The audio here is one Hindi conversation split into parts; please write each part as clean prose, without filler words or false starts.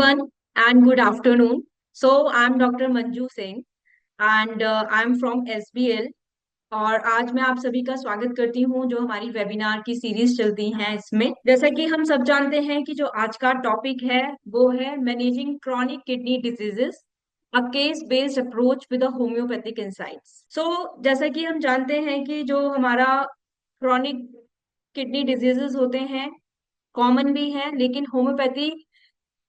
everyone and good afternoon. So I'm Dr. Manju Singh and I'm from SBL और आज मैं आप सभी का स्वागत करती हूँ जो हमारी वेबिनार की सीरीज चलती हैं इसमें। जैसा कि हम सब जानते हैं कि जो आज का टॉपिक है वो है managing chronic kidney diseases, a case based approach with homeopathic insights. So जैसा कि हम जानते हैं कि जो हमारा क्रॉनिक किडनी डिजीजेस होते हैं कॉमन भी है, लेकिन होम्योपैथी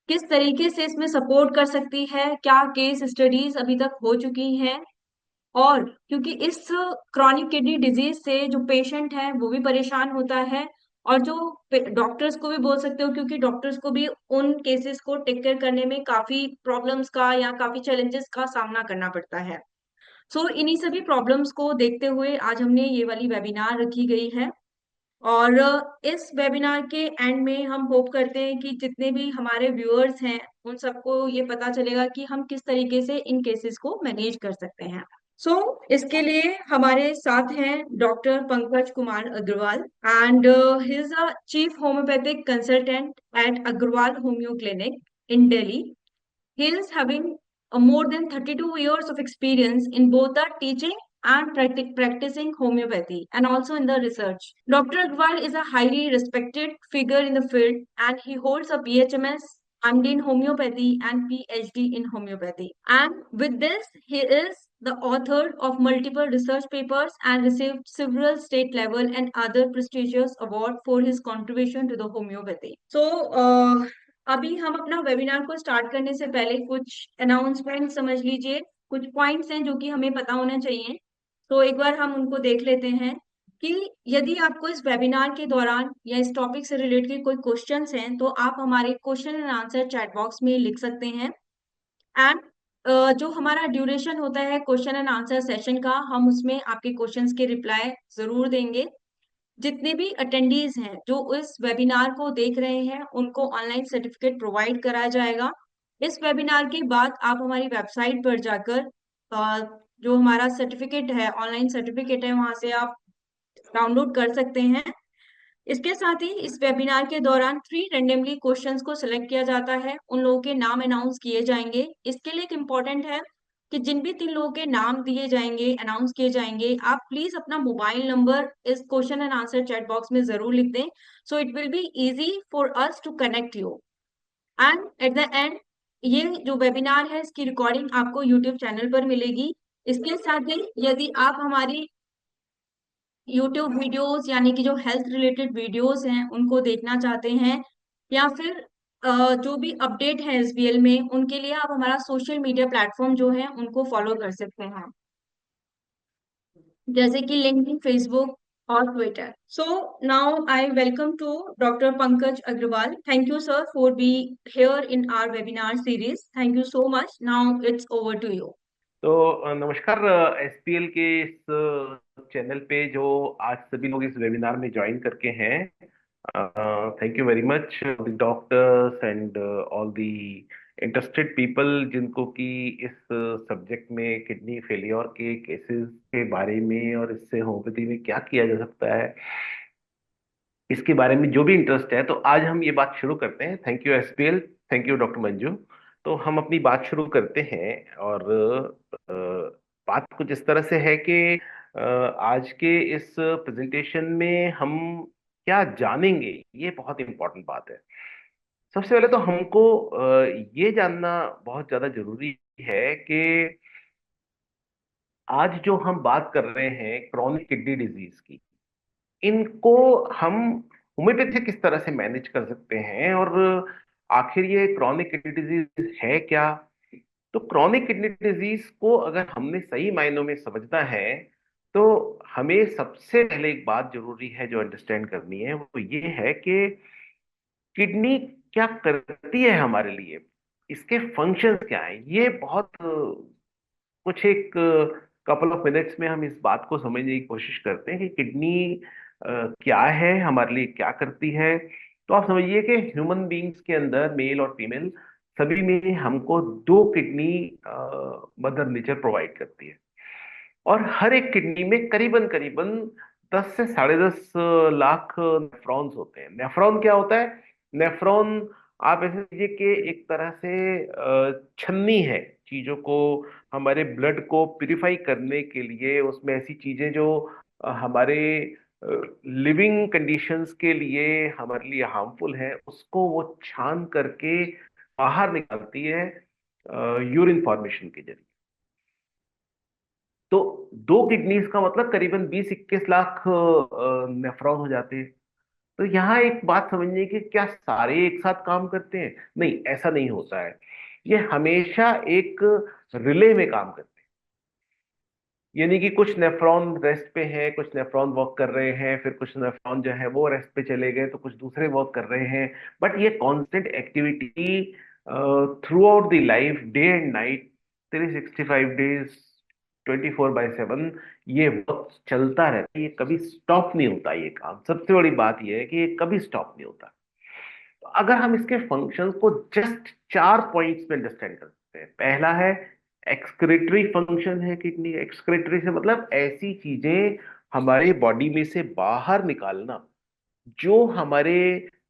किस तरीके से इसमें सपोर्ट कर सकती है, क्या केस स्टडीज अभी तक हो चुकी हैं। और क्योंकि इस क्रॉनिक किडनी डिजीज से जो पेशेंट है वो भी परेशान होता है, और जो डॉक्टर्स को भी बोल सकते हो, क्योंकि डॉक्टर्स को भी उन केसेस को टेक केयर करने में काफी प्रॉब्लम्स का या काफी चैलेंजेस का सामना करना पड़ता है। सो इन्हीं सभी प्रॉब्लम्स को देखते हुए आज हमने ये वाली वेबिनार रखी गई है। और इस वेबिनार के एंड में हम होप करते हैं कि जितने भी हमारे व्यूअर्स हैं उन सबको ये पता चलेगा कि हम किस तरीके से इन केसेस को मैनेज कर सकते हैं। सो इसके लिए हमारे साथ हैं doctor Pankaj Kumar Agarwal and he is a chief homeopathic consultant at Agarwal homeo clinic in Delhi. He is having more than 32 years of experience in both the teaching and practicing homeopathy and also in the research. Dr. Agrawal is a highly respected figure in the field and he holds a BHMS, MD in homeopathy and PhD in homeopathy. And with this, he is the author of multiple research papers and received several state level and other prestigious awards for his contribution to the homeopathy. अभी हम अपना वेबिनार को स्टार्ट करने से पहले कुछ अनाउंसमेंट समझ लीजिए। कुछ पॉइंट्स हैं जो कि हमें पता होने चाहिए, तो एक बार हम उनको देख लेते हैं कि यदि आपको इस वेबिनार के दौरान या इस टॉपिक से रिलेटेड कोई क्वेश्चंस हैं तो आप हमारे question and answer chat box में लिख सकते हैं। एंड जो हमारा ड्यूरेशन होता है क्वेश्चन एंड आंसर सेशन का, हम उसमें आपके क्वेश्चंस के रिप्लाई जरूर देंगे। जितने भी अटेंडीज हैं जो इस वेबिनार को देख रहे हैं उनको ऑनलाइन सर्टिफिकेट प्रोवाइड कराया जाएगा। इस वेबिनार के बाद आप हमारी वेबसाइट पर जाकर जो हमारा सर्टिफिकेट है, ऑनलाइन सर्टिफिकेट है, वहां से आप डाउनलोड कर सकते हैं। इसके साथ ही इस वेबिनार के दौरान 3 रैंडमली क्वेश्चंस को सिलेक्ट किया जाता है, उन लोगों के नाम अनाउंस किए जाएंगे। इसके लिए एक इम्पॉर्टेंट है कि जिन भी 3 लोगों के नाम दिए जाएंगे, अनाउंस किए जाएंगे, आप प्लीज अपना मोबाइल नंबर इस question and answer chat box में जरूर लिख दें, so it will be easy for us to connect you. And at the end ये जो वेबिनार है इसकी रिकॉर्डिंग आपको यूट्यूब चैनल पर मिलेगी। इसके साथ ही यदि आप हमारी यूट्यूब वीडियोस यानी कि जो हेल्थ रिलेटेड वीडियोस हैं उनको देखना चाहते हैं, या फिर जो भी अपडेट है एसबीएल में, उनके लिए आप हमारा सोशल मीडिया प्लेटफॉर्म जो है उनको फॉलो कर सकते हैं, जैसे कि लिंक्डइन, फेसबुक और Twitter. So now I welcome to doctor Pankaj Agarwal. Thank you sir for be here in our webinar series. Thank you so much. Now it's over to you. तो नमस्कार। एसपीएल के इस चैनल पे जो आज सभी लोग इस वेबिनार में ज्वाइन करके हैं, thank you very much the doctors and all the interested people जिनको कि इस सब्जेक्ट में किडनी फेलियर के केसेस के बारे में और इससे होम्योपैथी में क्या किया जा सकता है इसके बारे में जो भी इंटरेस्ट है। तो आज हम ये बात शुरू करते हैं। Thank you SPL, thank you doctor Manju. तो हम अपनी बात शुरू करते हैं और अ, बात कुछ इस तरह से है कि आज के इस प्रेजेंटेशन में हम क्या जानेंगे, ये बहुत इंपॉर्टेंट बात है। सबसे पहले तो हमको ये जानना बहुत ज्यादा जरूरी है कि आज जो हम बात कर रहे हैं क्रॉनिक किडनी डिजीज की, इनको हम होम्योपैथी किस तरह से मैनेज कर सकते हैं, और आखिर ये क्रॉनिक किडनी डिजीज है क्या। तो क्रॉनिक किडनी डिजीज को अगर हमने सही मायनों में समझना है तो हमें सबसे पहले एक बात जरूरी है जो अंडरस्टैंड करनी है, वो ये है कि किडनी क्या करती है हमारे लिए, इसके फंक्शंस क्या है। ये बहुत कुछ एक कपल ऑफ मिनट्स में हम इस बात को समझने की कोशिश करते हैं कि किडनी क्या है, हमारे लिए क्या करती है। तो आप समझिए कि ह्यूमन बीइंग्स के अंदर मेल और फीमेल सभी में हमको 2 किडनी मदर नेचर प्रोवाइड करती है, और हर एक किडनी में करीबन करीबन 10 से 10.5 लाख नेफ्रॉन्स होते हैं। नेफ्रॉन क्या होता है? नेफ्रॉन आप ऐसे लीजिए कि एक तरह से छन्नी है चीजों को, हमारे ब्लड को प्यूरिफाई करने के लिए। उसमें ऐसी चीजें जो हमारे लिविंग कंडीशंस के लिए हमारे लिए हार्मफुल है, उसको वो छान करके बाहर निकालती है यूरिन फॉर्मेशन के जरिए। तो दो किडनीज का मतलब करीबन 20-21 लाख नेफ्रॉन हो जाते हैं। तो यहाँ एक बात समझिए कि क्या सारे एक साथ काम करते हैं? नहीं, ऐसा नहीं होता है। ये हमेशा एक रिले में काम करते हैं। यानी कि कुछ नेफ्रॉन रेस्ट पे है, कुछ नेफ्रॉन वर्क कर रहे हैं, फिर कुछ नेफ्रॉन जो है वो रेस्ट पे चले गए, तो कुछ दूसरे वर्क कर रहे हैं। बट ये constant activity through out the life, day and night, 365 days, 24/7, ये वर्क चलता रहता है। ये कभी स्टॉप नहीं होता। ये काम, सबसे बड़ी बात ये है कि ये कभी स्टॉप नहीं होता। तो अगर हम इसके फंक्शंस को जस्ट 4 पॉइंट्स में अंडरस्टैंड कर सकते हैं। पहला है एक्सक्रीटरी फंक्शन है किडनी। एक्सक्रीटरी से मतलब ऐसी चीजें हमारे बॉडी में से बाहर निकालना जो हमारे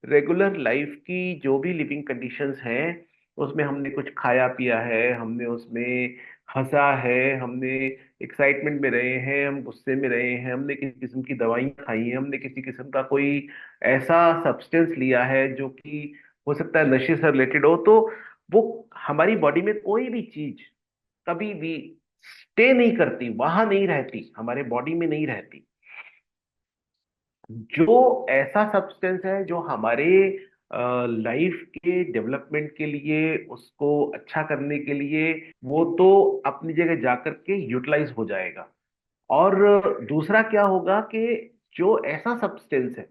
रेगुलर लाइफ की जो भी लिविंग कंडीशंस हैं, उसमें हमने कुछ खाया पिया है, हमने उसमें हंसा है, हमने एक्साइटमेंट में रहे हैं, हम गुस्से में रहे हैं, हमने किसी किस्म की दवाइयाँ खाई हैं, हमने किसी किस्म का कोई ऐसा सब्सटेंस लिया है जो कि हो सकता है नशे से रिलेटेड हो, तो वो हमारी बॉडी में कोई भी चीज कभी भी स्टे नहीं करती, वहां नहीं रहती, हमारे बॉडी में नहीं रहती। जो ऐसा सब्सटेंस है जो हमारे लाइफ के डेवलपमेंट के लिए, उसको अच्छा करने के लिए, वो तो अपनी जगह जाकर के यूटिलाइज हो जाएगा। और दूसरा क्या होगा कि जो ऐसा सब्सटेंस है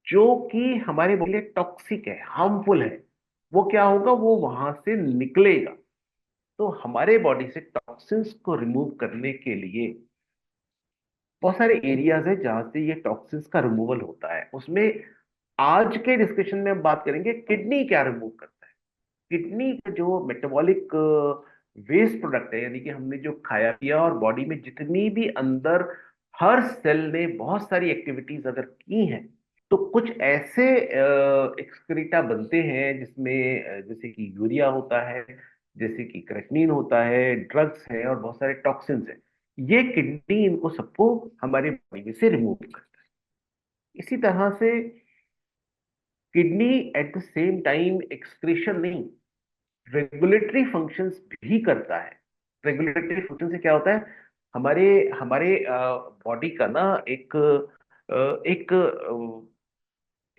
जो कि हमारे बॉडी लिए टॉक्सिक है, हार्मफुल है, वो क्या होगा, वो वहां से निकलेगा। तो हमारे बॉडी से टॉक्सिन्स को रिमूव करने के लिए बहुत सारे एरियाज है जहां से ये टॉक्सिन्स का रिमूवल होता है। उसमें आज के डिस्कशन में हम बात करेंगे किडनी क्या रिमूव करता है। किडनी का जो मेटाबॉलिक वेस्ट प्रोडक्ट है, यानी कि हमने जो खाया पिया और बॉडी में जितनी भी अंदर हर सेल ने बहुत सारी एक्टिविटीज अगर की हैं, तो कुछ ऐसे एक्सक्रीटा बनते हैं जिसमें जैसे कि यूरिया होता है, जैसे कि क्रेटनिन होता है, ड्रग्स है और बहुत सारे टॉक्सिन्स हैं। ये किडनी इनको सबको हमारे बॉडी में से रिमूव करता है। इसी तरह से kidney at the same time excretion नहीं, रेगुलेटरी फंक्शंस भी करता है। रेगुलेटरी फंक्शन से क्या होता है, हमारे हमारे बॉडी का ना एक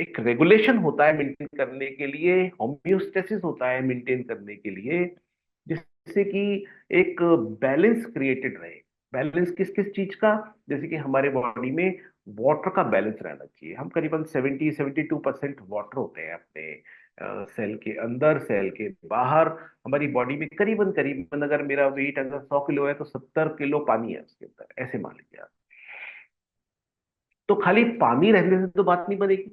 एक रेगुलेशन होता है मेंटेन करने के लिए, होम्योस्टेसिस होता है मेंटेन करने के लिए, जिससे कि एक बैलेंस क्रिएटेड रहे। बैलेंस किस किस चीज का? जैसे कि हमारे बॉडी में वाटर का बैलेंस रहना चाहिए। हम करीबन 70-72% वाटर होते हैं अपने सेल के अंदर, सेल के बाहर। हमारी बॉडी में करीबन करीबन, अगर मेरा वेट अगर 100 किलो है तो 70 किलो पानी है उसके अंदर, ऐसे मान लीजिए आप। तो खाली पानी रहने से तो बात नहीं बनेगी।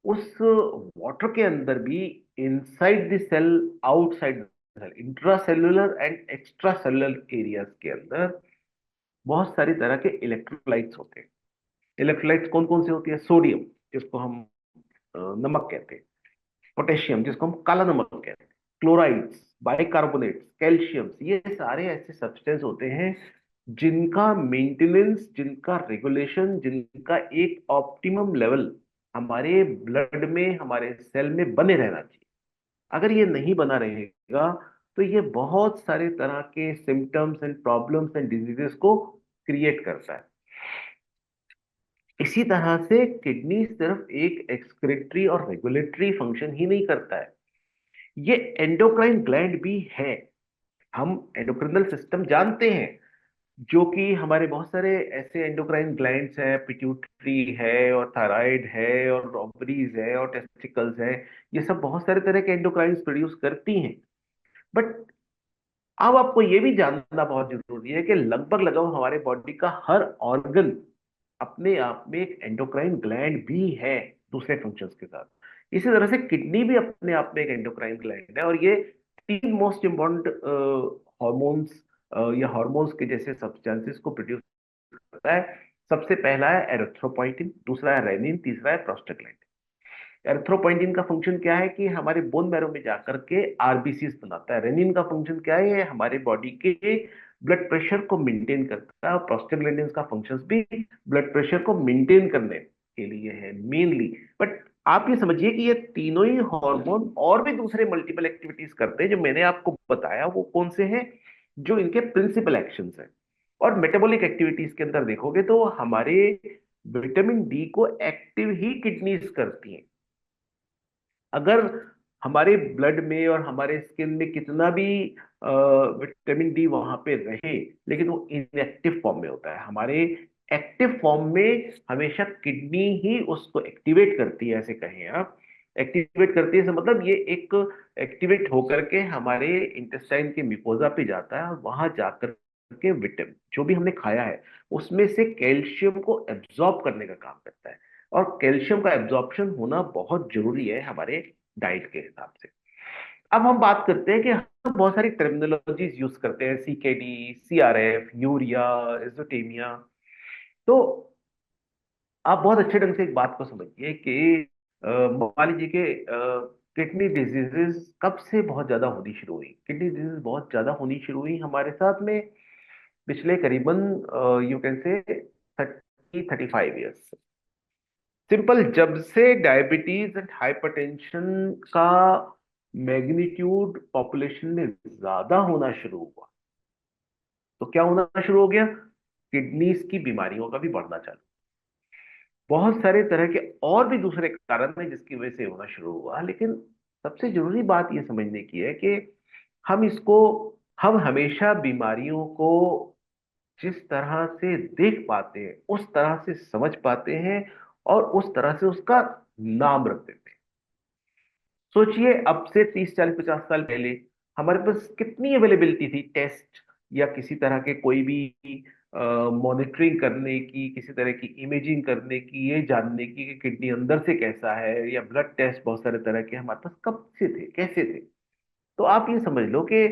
उस वाटर के अंदर भी, inside the cell, outside the cell, intracellular and extracellular areas के अंदर बहुत सारी तरह के इलेक्ट्रोलाइट्स होते हैं। इलेक्ट्रोलाइट्स कौन कौन से होती है? सोडियम, जिसको हम नमक कहते हैं। पोटेशियम, जिसको हम काला नमक कहते हैं। क्लोराइड्स, बाइकार्बोनेट्स, कैल्शियम्स, ये सारे ऐसे सब्सटेंस होते हैं जिनका मेंटेनेंस, जिनका रेगुलेशन, जिनका एक ऑप्टिमम लेवल हमारे ब्लड में, हमारे सेल में बने रहना चाहिए। अगर ये नहीं बना रहेगा तो ये बहुत सारे तरह के symptoms and problems and diseases को क्रिएट करता है। इसी तरह से किडनी सिर्फ एक एक्सक्रीटरी और रेगुलेटरी फंक्शन ही नहीं करता है, ये एंडोक्राइन ग्लैंड भी है। हम एंडोक्रिनल सिस्टम जानते हैं, जो कि हमारे बहुत सारे ऐसे एंडोक्राइन ग्लैंड्स हैं, पिट्यूटरी है और थायराइड है और ओवरीज है और टेस्टिकल्स है। ये सब बहुत सारे तरह के एंडोक्राइन प्रोड्यूस करती हैं। बट अब आपको ये भी जानना बहुत जरूरी है कि लगभग लगभग हमारे बॉडी का हर ऑर्गन अपने आप में एक एंडोक्राइन ग्लैंड भी है, दूसरे फंक्शंस के साथ। इसी तरह से किडनी भी अपने आप में एक एंडोक्राइन ग्लैंड है, और ये तीन मोस्ट इम्पोर्टेंट हॉर्मोन्स या हॉर्मोन्स के जैसे सब्सटेंसेस को प्रोड्यूस करता है। सबसे पहला है एरिथ्रोपोइटिन, दूसरा है रेनिन, तीसरा है प्रोस्टाग्लैंडिन। एरिथ्रोपोइटिन का फंक्शन क्या है कि हमारे बोन मैरो में जाकर के आरबीसीज बनाता है। रेनिन का फंक्शन क्या है, ये हमारे बॉडी के ब्लड प्रेशर को मेंटेन करता है। और प्रोस्टाग्लैंडिन का फंक्शन भी ब्लड प्रेशर को मेंटेन करने के लिए है मेनली। बट आप ये समझिए कि ये तीनों ही हार्मोन और भी दूसरे मल्टीपल एक्टिविटीज करते हैं, जो मैंने आपको बताया वो कौन से हैं, जो इनके प्रिंसिपल एक्शंस हैं। और मेटाबॉलिक एक्टिविटीज के अंदर देखोगे तो हमारे विटामिन डी को एक्टिव ही किडनीज करती हैं। अगर हमारे ब्लड में और हमारे स्किन में कितना भी विटामिन डी वहां पे रहे, लेकिन वो इनएक्टिव फॉर्म में होता है। हमारे एक्टिव फॉर्म में हमेशा किडनी ही उसको एक्टिवेट करती है, ऐसे कहें आप। एक्टिवेट करती है इसका मतलब ये एक एक्टिवेट होकर के हमारे इंटेस्टाइन के म्यूकोजा पे जाता है, और वहां जाकर के विटामिन जो भी हमने खाया है उसमें से कैल्शियम को एब्जॉर्ब करने का काम करता है। और कैल्शियम का एब्जॉर्प्शन होना बहुत जरूरी है हमारे डाइट के हिसाब से। अब हम बात करते हैं कि हम बहुत सारी टर्मिनोलॉजीज यूज करते हैं, सीकेडी, सीआरएफ, यूरिया, एजोटेमिया। तो आप बहुत अच्छे ढंग से एक बात को समझिए कि मान लीजिए कि किडनी डिजीजेस कब से बहुत ज्यादा होनी शुरू हुई। किडनी डिजीज बहुत ज्यादा होनी शुरू हुई हमारे साथ में पिछले करीबन you can say 30-35 years. Simple, जब से डायबिटीज एंड हाइपरटेंशन का मैग्नीट्यूड पॉपुलेशन में ज्यादा होना शुरू हुआ, तो क्या होना शुरू हो गया, किडनीज की बीमारियों का भी बढ़ना चालू। बहुत सारे तरह के और भी दूसरे कारण हैं जिसकी वजह से होना शुरू हुआ, लेकिन सबसे जरूरी बात यह समझने की है कि हम इसको हम हमेशा बीमारियों को जिस तरह से देख पाते हैं उस तरह से समझ पाते हैं और उस तरह से उसका नाम रख देते हैं। सोचिए, अब से 30-40-50 साल पहले हमारे पास कितनी अवेलेबिलिटी थी टेस्ट या किसी तरह के कोई भी मॉनिटरिंग करने की, किसी तरह की इमेजिंग करने की, ये जानने की कि किडनी अंदर से कैसा है, या ब्लड टेस्ट बहुत सारे तरह के हमारे पास कब से थे, कैसे थे। तो आप ये समझ लो कि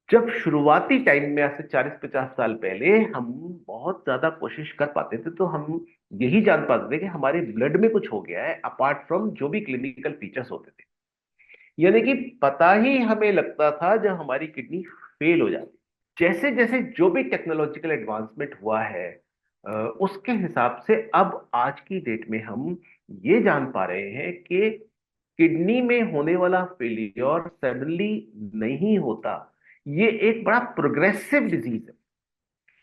जब शुरुआती टाइम में, आज से 40-50 साल पहले, हम बहुत ज्यादा कोशिश कर पाते थे तो हम यही जान पाते थे कि हमारे ब्लड में कुछ हो गया है, अपार्ट फ्रॉम जो भी क्लिनिकल फीचर्स होते थे। यानी कि पता ही हमें लगता था जब हमारी किडनी फेल हो जाती। जैसे जैसे जो भी टेक्नोलॉजिकल एडवांसमेंट हुआ है, उसके हिसाब से अब आज की डेट में हम ये जान पा रहे हैं कि किडनी में होने वाला फेलियर सडनली नहीं होता। ये एक बड़ा प्रोग्रेसिव डिजीज है,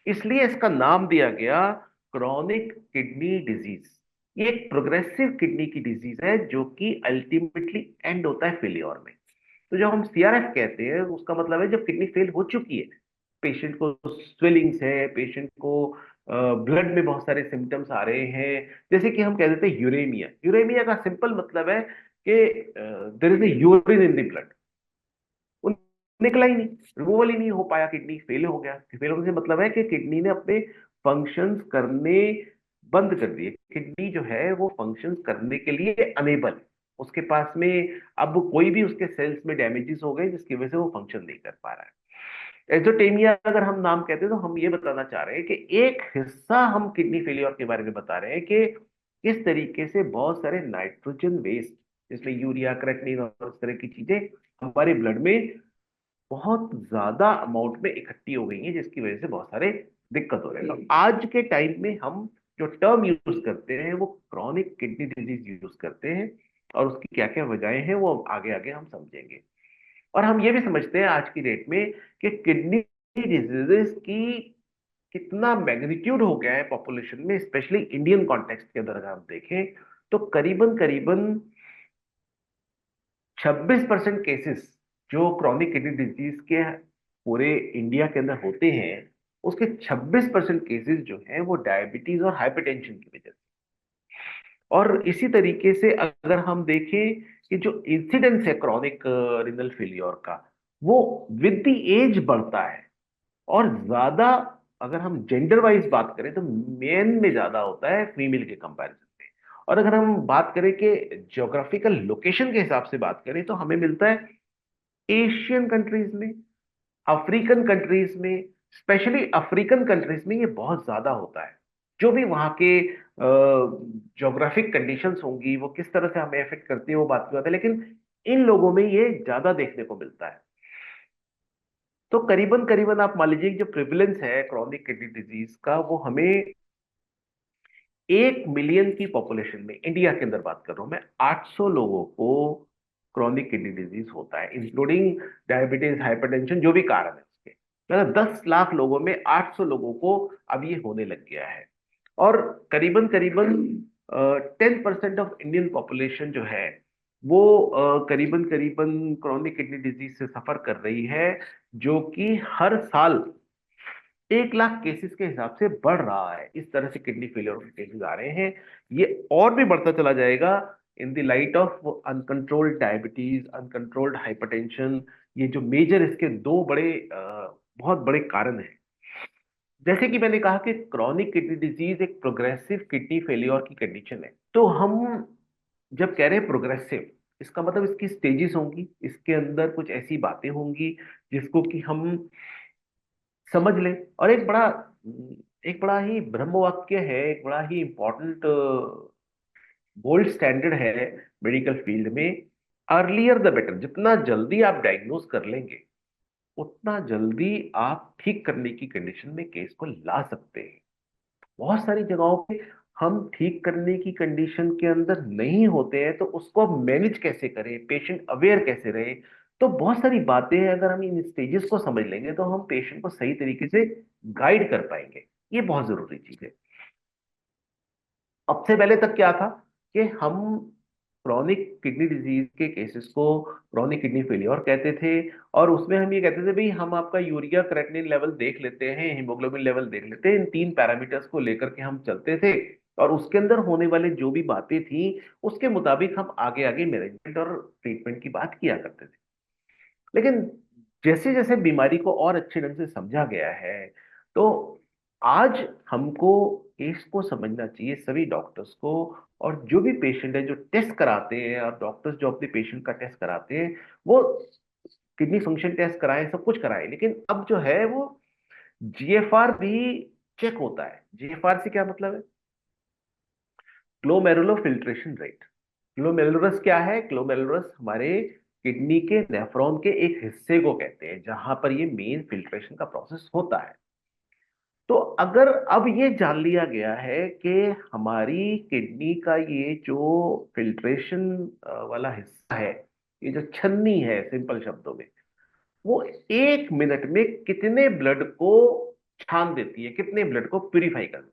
इसलिए इसका नाम दिया गया क्रॉनिक किडनी डिजीज। ये एक प्रोग्रेसिव किडनी की डिजीज है जो कि अल्टीमेटली एंड होता है फेलियर में। तो जब हम सीआरएफ कहते हैं उसका मतलब है जब किडनी फेल हो चुकी है, पेशेंट को स्वेलिंग्स है, पेशेंट को ब्लड में बहुत सारे सिम्टम्स आ रहे हैं। जैसे कि हम कह देते हैं यूरेमिया। यूरेमिया का सिंपल मतलब है कि there is a urine in the blood, वो निकला ही नहीं, रिमूवल ही नहीं हो पाया, किडनी फेल हो गया। फेल होने से मतलब है कि किडनी ने अपने फंक्शंस करने बंद कर दिए। किडनी जो है वो फंक्शंस करने के लिए अनेबल है, उसके पास में अब कोई भी उसके सेल्स में डैमेजेस हो गए जिसकी वजह से वो फंक्शन नहीं कर पा रहा है। एजोटेमिया अगर हम नाम कहते हैं तो हम ये बताना चाह रहे हैं कि एक हिस्सा हम किडनी फेलियर के बारे में बता रहे हैं कि किस तरीके से बहुत सारे नाइट्रोजन वेस्ट, जिसमें यूरिया, क्रेटिनिन और इस तरह की चीजें हमारे ब्लड में बहुत ज्यादा अमाउंट में इकट्ठी हो गई हैं, जिसकी वजह से बहुत सारे दिक्कत हो रहे हैं। तो आज के टाइम में हम जो टर्म यूज करते हैं वो क्रॉनिक किडनी डिजीज यूज करते हैं, और उसकी क्या क्या वजहें हैं वो आगे आगे हम समझेंगे। और हम ये भी समझते हैं आज की डेट में कि किडनी डिजीजेस की कितना मैग्नीट्यूड हो गया है पॉपुलेशन में, स्पेशली इंडियन कॉन्टेक्स्ट के अंदर अगर हम देखें तो करीबन करीबन 26% केसेस जो क्रॉनिक किडनी डिजीज के पूरे इंडिया के अंदर होते हैं, उसके 26% केसेस जो हैं वो डायबिटीज और हाइपरटेंशन की वजह से। और इसी तरीके से अगर हम देखें कि जो इंसिडेंस है क्रॉनिक रिनल फेलियर का, वो विद द एज बढ़ता है। और ज्यादा अगर हम जेंडर वाइज बात करें तो मेन में ज्यादा होता है फीमेल के कंपैरिजन में। और अगर हम बात करें कि ज्योग्राफिकल लोकेशन के हिसाब से बात करें तो हमें मिलता है एशियन कंट्रीज में, अफ्रीकन कंट्रीज में, स्पेशली अफ्रीकन कंट्रीज में ये बहुत ज्यादा होता है। जो भी वहाँ के जोग्राफिक कंडीशंस होंगी वो किस तरह से हमें अफेक्ट करती है वो बात की बात है, लेकिन इन लोगों में ये ज्यादा देखने को मिलता है। तो करीबन करीबन आप मान लीजिए कि जो प्रिविलेंस है क्रॉनिक किडनी डिजीज का वो हमें 1 मिलियन की पॉपुलेशन में, इंडिया के अंदर बात कर रहा हूं मैं, 800 लोगों को क्रॉनिक किडनी डिजीज होता है, इंक्लूडिंग डायबिटीज, हाइपरटेंशन, जो भी कारण है उसके। मतलब 10 लाख लोगों में 800 लोगों को अब ये होने लग गया है। और करीबन करीबन 10% ऑफ इंडियन पॉपुलेशन जो है वो करीबन करीबन क्रॉनिक किडनी डिजीज से सफर कर रही है, जो कि हर साल 1 लाख केसेस के हिसाब से बढ़ रहा है। इस तरह से किडनी फेलियर के केसेस आ रहे हैं। ये और भी बढ़ता चला जाएगा in the light of uncontrolled diabetes, uncontrolled hypertension. ये जो मेजर इसके दो बड़े बहुत बड़े कारण हैं। जैसे कि मैंने कहा कि क्रॉनिक किडनी डिजीज एक प्रोग्रेसिव किडनी फेलियर की कंडीशन है। तो हम जब कह रहे हैं प्रोग्रेसिव, इसका मतलब इसकी स्टेजेस होंगी, इसके अंदर कुछ ऐसी बातें होंगी जिसको कि हम समझ ले। और एक बड़ा ही ब्रह्म वाक्य है, एक बड़ा ही इंपॉर्टेंट गोल्ड स्टैंडर्ड है मेडिकल फील्ड में, अर्लियर द बेटर। जितना जल्दी आप डायग्नोज कर लेंगे उतना जल्दी आप ठीक करने की कंडीशन में केस को ला सकते हैं। बहुत सारी जगहों पे हम ठीक करने की कंडीशन के अंदर नहीं होते हैं, तो उसको अब मैनेज कैसे करें, पेशेंट अवेयर कैसे रहे। तो बहुत सारी बातें हैं, अगर हम इन स्टेजेस को समझ लेंगे तो हम पेशेंट को सही तरीके से गाइड कर पाएंगे। ये बहुत जरूरी चीज है। अब से पहले तक क्या था कि हम क्रॉनिक किडनी डिजीज के केसेस को क्रॉनिक किडनी फेलियर कहते थे, और उसमें हम ये कहते थे भाई हम आपका यूरिया क्रेटिनिन लेवल देख लेते हैं, हीमोग्लोबिन लेवल देख लेते हैं, इन 3 पैरामीटर्स को लेकर के हम चलते थे। और उसके अंदर होने वाले जो भी बातें थी उसके मुताबिक हम आगे आगे मैनेजमेंट और ट्रीटमेंट की बात किया करते थे। लेकिन जैसे जैसे बीमारी को और अच्छे ढंग से समझा गया है, तो आज हमको इसको समझना चाहिए सभी डॉक्टर्स को। और जो भी पेशेंट है जो टेस्ट कराते हैं, और डॉक्टर्स जो अपने पेशेंट का टेस्ट कराते हैं, वो किडनी फंक्शन टेस्ट कराएं, सब कुछ कराएं, लेकिन अब जो है वो जीएफआर भी चेक होता है। जीएफआर से क्या मतलब है? Glomerulo filtration rate. ग्लोमेरुलस क्या है? ग्लोमेरुलस हमारे किडनी के नेफ्रॉन के एक हिस्से को कहते हैं जहां पर ये मेन फिल्ट्रेशन का प्रोसेस होता है। तो अगर अब ये जान लिया गया है कि हमारी किडनी का ये जो फिल्ट्रेशन वाला हिस्सा है, ये जो छन्नी है सिंपल शब्दों में, वो 1 मिनट में कितने ब्लड को छान देती है, कितने ब्लड को प्यूरिफाई कर देती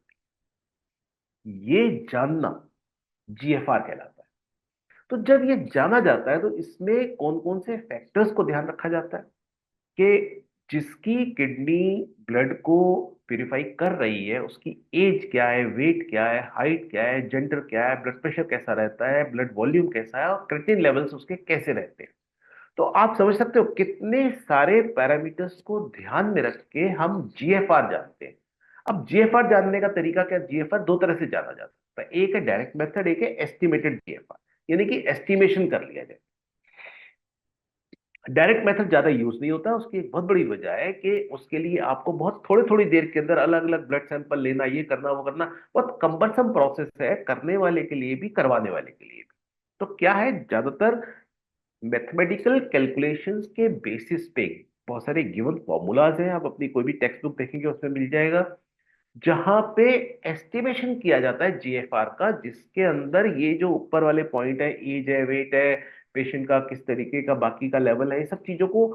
है, ये जानना जीएफआर कहलाता है। तो जब ये जाना जाता है तो इसमें कौन कौन से फैक्टर्स को ध्यान रखा जाता है कि जिसकी किडनी ब्लड को प्यूरिफाई कर रही है उसकी एज क्या है, वेट क्या है, हाइट क्या है, जेंडर क्या है, ब्लड प्रेशर कैसा रहता है, ब्लड वॉल्यूम कैसा है, और क्रिएटिनिन लेवल्स उसके कैसे रहते हैं। तो आप समझ सकते हो कितने सारे पैरामीटर्स को ध्यान में रख के हम जीएफआर जानते हैं। अब जीएफआर जानने का तरीका क्या? जीएफआर दो तरह से जाना जा सकता है, एक है डायरेक्ट मेथड, एक है एस्टिमेटेड जीएफआर, यानी कि एस्टिमेशन कर लिया जाए। डायरेक्ट मेथड ज्यादा यूज नहीं होता, उसकी एक बहुत बड़ी वजह है कि उसके लिए आपको बहुत थोड़ी थोड़ी देर के अंदर अलग अलग ब्लड सैंपल लेना, ये करना वो करना, बहुत कम्बरसम प्रोसेस है, करने वाले के लिए भी करवाने वाले के लिए भी। तो क्या है, ज्यादातर मैथमेटिकल कैलकुलेशंस के बेसिस पे बहुत सारे गिवन फॉर्मूलाज हैं, आप अपनी कोई भी टेक्स्ट बुक देखेंगे उसमें मिल जाएगा, जहां पे एस्टिमेशन किया जाता है जीएफआर का, जिसके अंदर ये जो ऊपर वाले पॉइंट है, एज है, वेट है, पेशेंट का किस तरीके का बाकी का लेवल है, ये सब चीजों को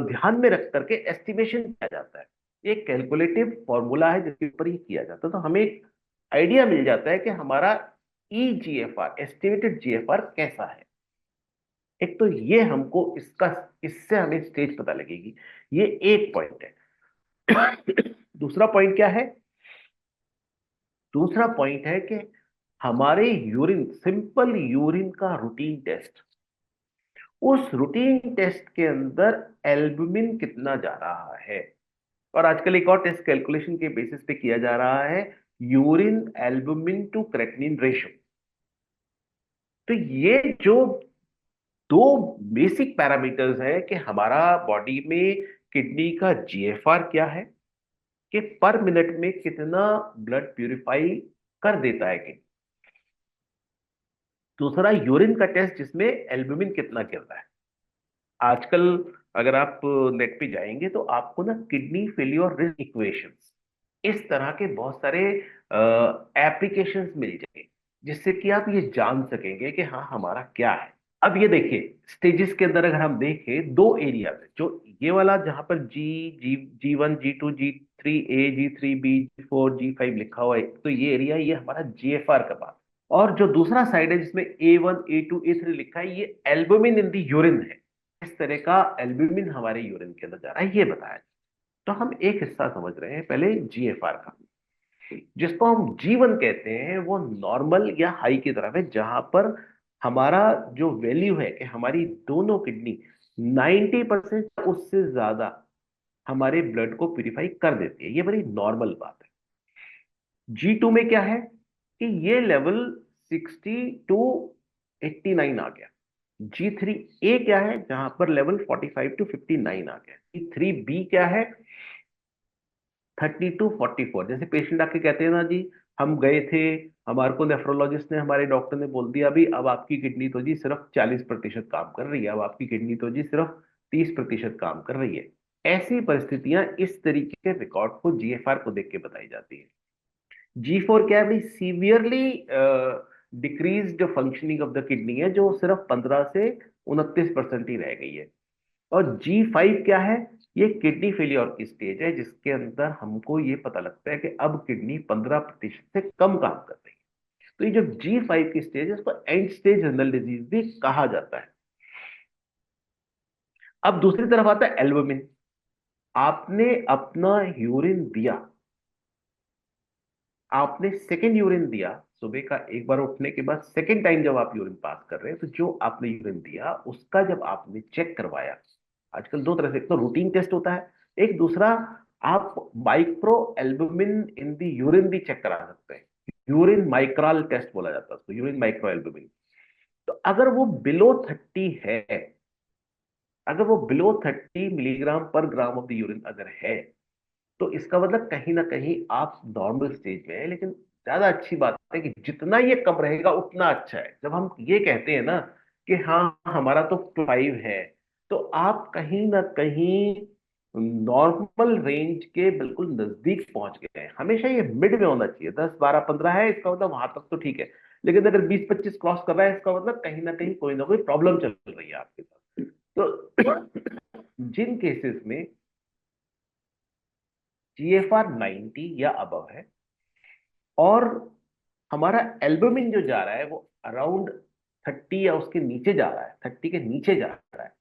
ध्यान में रख करके एस्टिमेशन किया जाता है। एक कैलकुलेटिव फॉर्मूला है जिसके ऊपर ये किया जाता है, तो हमें एक आइडिया मिल जाता है कि हमारा ई जीएफआर, एस्टिमेटेड जीएफआर कैसा है। एक तो ये हमको इसका, इससे हमें स्टेज पता लगेगी। ये एक पॉइंट है। दूसरा पॉइंट क्या है? दूसरा पॉइंट है कि हमारे यूरिन, सिंपल यूरिन का रूटीन टेस्ट, उस रूटीन टेस्ट के अंदर एल्बुमिन कितना जा रहा है। और आजकल एक और टेस्ट कैलकुलेशन के बेसिस पे किया जा रहा है, urine albumin to creatinine ratio. तो ये जो दो बेसिक पैरामीटर्स है कि हमारा बॉडी में किडनी का जीएफआर क्या है, कि पर मिनट में कितना ब्लड प्यूरिफाई कर देता है कि। दूसरा यूरिन का टेस्ट जिसमें एल्ब्यूमिन कितना गिर रहा है। आजकल अगर आप नेट पे जाएंगे तो आपको ना किडनी फेलियर रिस्क इक्वेशंस, इस तरह के बहुत सारे एप्लीकेशंस मिल जाएंगे, जिससे कि आप ये जान सकेंगे कि हाँ हमारा क्या है। अब ये देखिए, स्टेजेस के अंदर अगर हम देखें दो एरिया में, जो ये वाला जहां पर जी जी G1 G2 G3A G3B G4 G5 लिखा हुआ है, तो ये एरिया ये हमारा GFR का पार्ट। और जो दूसरा साइड है जिसमें A1 A2 A3 लिखा है, ये एल्बुमिन इन दी यूरिन है। इस तरह का एल्ब्यूमिन हमारे यूरिन के अंदर जा रहा है ये बताया। तो हम एक हिस्सा समझ रहे हैं पहले GFR का, जिसको हम G1 कहते हैं, वो नॉर्मल या हाई की तरफ है, जहां पर हमारा जो वैल्यू है कि हमारी दोनों किडनी 90% उससे ज्यादा हमारे ब्लड को प्यूरिफाई कर देती है, ये बड़ी नॉर्मल बात है। G2 में क्या है कि ये लेवल 60 to 89 आ गया। G3A क्या है जहां पर लेवल 45 to 59 आ गया। G3B क्या है 30 to 44। जैसे पेशेंट आके कहते हैं ना जी, हम गए थे, हमारे को नेफ्रोलॉजिस्ट ने, हमारे डॉक्टर ने बोल दिया अभी अब आपकी किडनी तो जी सिर्फ 40% काम कर रही है, अब आपकी किडनी तो जी सिर्फ 30% काम कर रही है। ऐसी परिस्थितियां इस तरीके के रिकॉर्ड को GFR को देख के बताई जाती है। G4 क्या है भाई, severely decreased functioning of the kidney है, जो सिर्फ 15 से 29% ही रह गई है। और G5 क्या है, ये किडनी फेलियर की स्टेज है, जिसके अंदर हमको ये पता लगता है कि अब किडनी 15% से कम काम कर रही है। तो ये जो G5 की स्टेज है, इसको एंड स्टेज रिनल डिजीज भी कहा जाता है। अब दूसरी तरफ आता है एल्बुमिन। आपने अपना यूरिन दिया, आपने सेकेंड यूरिन दिया, सुबह का एक बार उठने के बाद सेकेंड टाइम जब आप यूरिन पास कर रहे हैं, तो जो आपने यूरिन दिया उसका जब आपने चेक करवाया, आजकल दो तरह से, एक तो रूटीन टेस्ट होता है, एक दूसरा आप माइक्रो एल्बुमिन इन दी यूरिन भी चेक करा सकते हैं। यूरिन माइक्राल टेस्ट बोला जाता है उसको, यूरिन माइक्रो एल्बुमिन। तो अगर वो बिलो 30 है, अगर वो below 30 mg/g of the urine अगर है, तो इसका मतलब कहीं ना कहीं आप नॉर्मल स्टेज में है। लेकिन ज्यादा अच्छी बात है कि जितना ये कम रहेगा उतना अच्छा है। जब हम ये कहते हैं ना कि हाँ हमारा तो 5 है, तो आप कहीं ना कहीं नॉर्मल रेंज के बिल्कुल नजदीक पहुंच गए हैं। हमेशा ये मिड में होना चाहिए, 10 12 15 है इसका मतलब वहां तक तो ठीक है। लेकिन अगर 20 25 क्रॉस कर रहा है, इसका मतलब कहीं ना कोई प्रॉब्लम चल रही है आपके साथ। तो जिन केसेस में GFR 90 या अबव है, और हमारा एल्बुमिन जो जा रहा है वो अराउंड 30 या उसके नीचे जा रहा है, 30 के नीचे जा रहा है,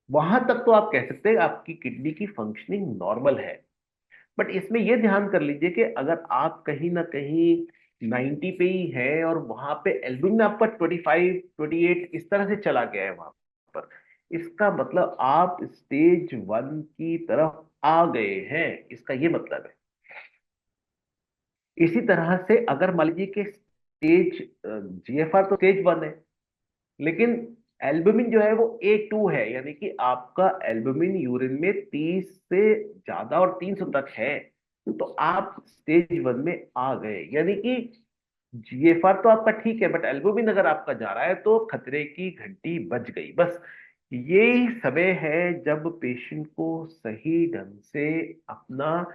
वहां तक तो आप कह सकते हैं आपकी किडनी की फंक्शनिंग नॉर्मल है। बट इसमें यह ध्यान कर लीजिए कि अगर आप कहीं ना कहीं 90 पे ही है और वहां पे एल्बुमिन आपका 25 28 इस तरह से चला गया है वहां पर, इसका मतलब आप स्टेज 1 की तरफ आ गए हैं, इसका ये मतलब है। इसी तरह से अगर मान लीजिए कि स्टेज GFR तो स्टेज 1 है, लेकिन एल्बुमिन जो है वो A2 है, यानी कि आपका एल्बुमिन यूरिन में 30 से ज्यादा और 300 तक है, तो आप स्टेज 1 में आ गए। यानी कि GFR तो आपका ठीक है, बट एल्बुमिन अगर आपका जा रहा है तो खतरे की घंटी बज गई। बस यही समय है जब पेशेंट को सही ढंग से अपना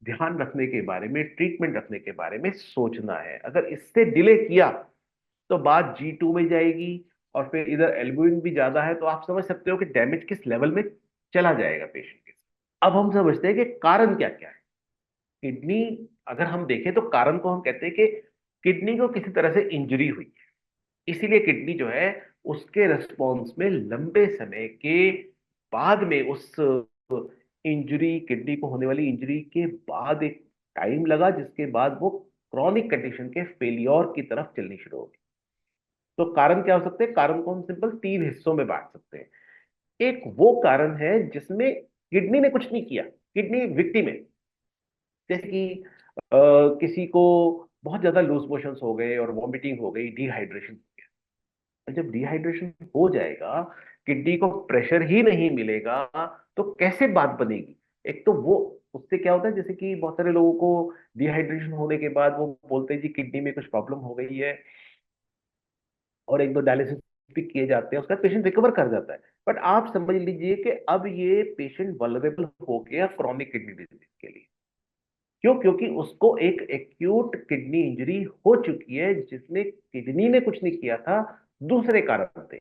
ध्यान रखने के बारे में, ट्रीटमेंट रखने के बारे में सोचना है। अगर इससे डिले किया तो बात G2 में जाएगी, और फिर इधर एल्बुमिन भी ज्यादा है, तो आप समझ सकते हो कि डैमेज किस लेवल में चला जाएगा पेशेंट के। अब हम समझते हैं कि कारण क्या क्या है। किडनी, अगर हम देखें तो कारण को हम कहते हैं कि किडनी को किसी तरह से इंजरी हुई है, इसीलिए किडनी जो है उसके रिस्पॉन्स में लंबे समय के बाद में, उस इंजरी, किडनी को होने वाली इंजरी के बाद एक टाइम लगा, जिसके बाद वो क्रॉनिक कंडीशन के फेलियर की तरफ चलनी शुरू होगी। तो कारण क्या हो सकते हैं, कारण को हम सिंपल 3 हिस्सों में बांट सकते हैं। एक वो कारण है जिसमें किडनी ने कुछ नहीं किया, किडनी विक्टिम है। जैसे कि किसी को बहुत ज्यादा लूज मोशंस हो गए और वॉमिटिंग हो गई, डिहाइड्रेशन। जब डिहाइड्रेशन हो जाएगा, किडनी को प्रेशर ही नहीं मिलेगा, तो कैसे बात बनेगी। एक तो वो उससे क्या होता है, जैसे कि बहुत सारे लोगों को डिहाइड्रेशन होने के बाद वो बोलते हैं जी किडनी में कुछ प्रॉब्लम हो गई है, और एक दो डायलिसिस भी किए जाते हैं, उसका पेशेंट रिकवर कर जाता है। बट आप समझ लीजिए कि अब ये पेशेंट वल्नरेबल हो गया क्रॉनिक किडनी डिजीज के लिए। क्यों? क्योंकि उसको एक एक्यूट किडनी इंजरी हो चुकी है, जिसमें किडनी ने कुछ नहीं किया था, दूसरे कारण थे।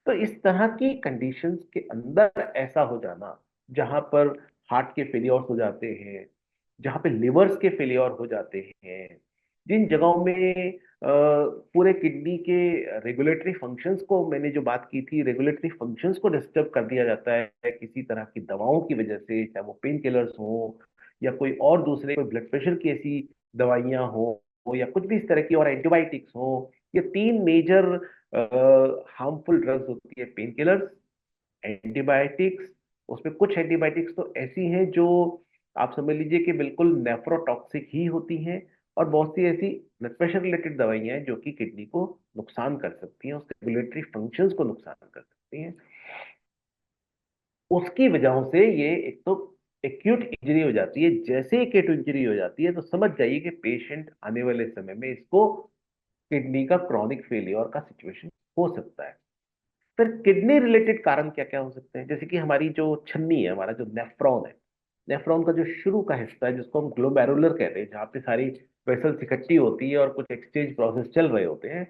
तो इस तरह की कंडीशंस के अंदर ऐसा हो जाना, जहां पर हार्ट के फेलियर हो जाते हैं, जहां पे लिवर्स के फेलियर हो जाते हैं, जिन जगहों में पूरे किडनी के रेगुलेटरी फंक्शंस को, मैंने जो बात की थी, रेगुलेटरी फंक्शंस को डिस्टर्ब कर दिया जाता है किसी तरह की दवाओं की वजह से, चाहे वो पेन किलर्स हो या कोई और दूसरे कोई ब्लड प्रेशर की ऐसी दवाइयां हो या कुछ भी इस तरह की, और एंटीबायोटिक्स हो। ये तीन मेजर हार्मफुल ड्रग्स होती है, पेन किलर्स, एंटीबायोटिक्स। उसमें कुछ एंटीबायोटिक्स तो ऐसी हैं जो आप समझ लीजिए कि बिल्कुल नेफ्रोटॉक्सिक ही होती हैं, और बहुत सी ऐसी ब्लड प्रेशर रिलेटेड दवाइयां हैं जो कि किडनी को नुकसान कर सकती हैं, उसके रेगुलेटरी फंक्शंस को नुकसान कर सकती हैं। उसकी वजहों से ये एक तो एक्यूट इंजरी हो जाती है। जैसे ही एक्यूट इंजरी हो जाती है तो समझ जाइए कि पेशेंट आने वाले समय में इसको किडनी का क्रॉनिक फेलियर का सिचुएशन हो सकता है। फिर किडनी रिलेटेड कारण क्या क्या हो सकते हैं, जैसे कि हमारी जो छन्नी है, हमारा जो नेफ्रॉन है, नेफ्रॉन का जो शुरू का हिस्सा है जिसको हम ग्लोमेरुलर कहते हैं, जहाँ पे सारी वेसल्स इकट्ठी होती है और कुछ एक्सचेंज प्रोसेस चल रहे होते हैं,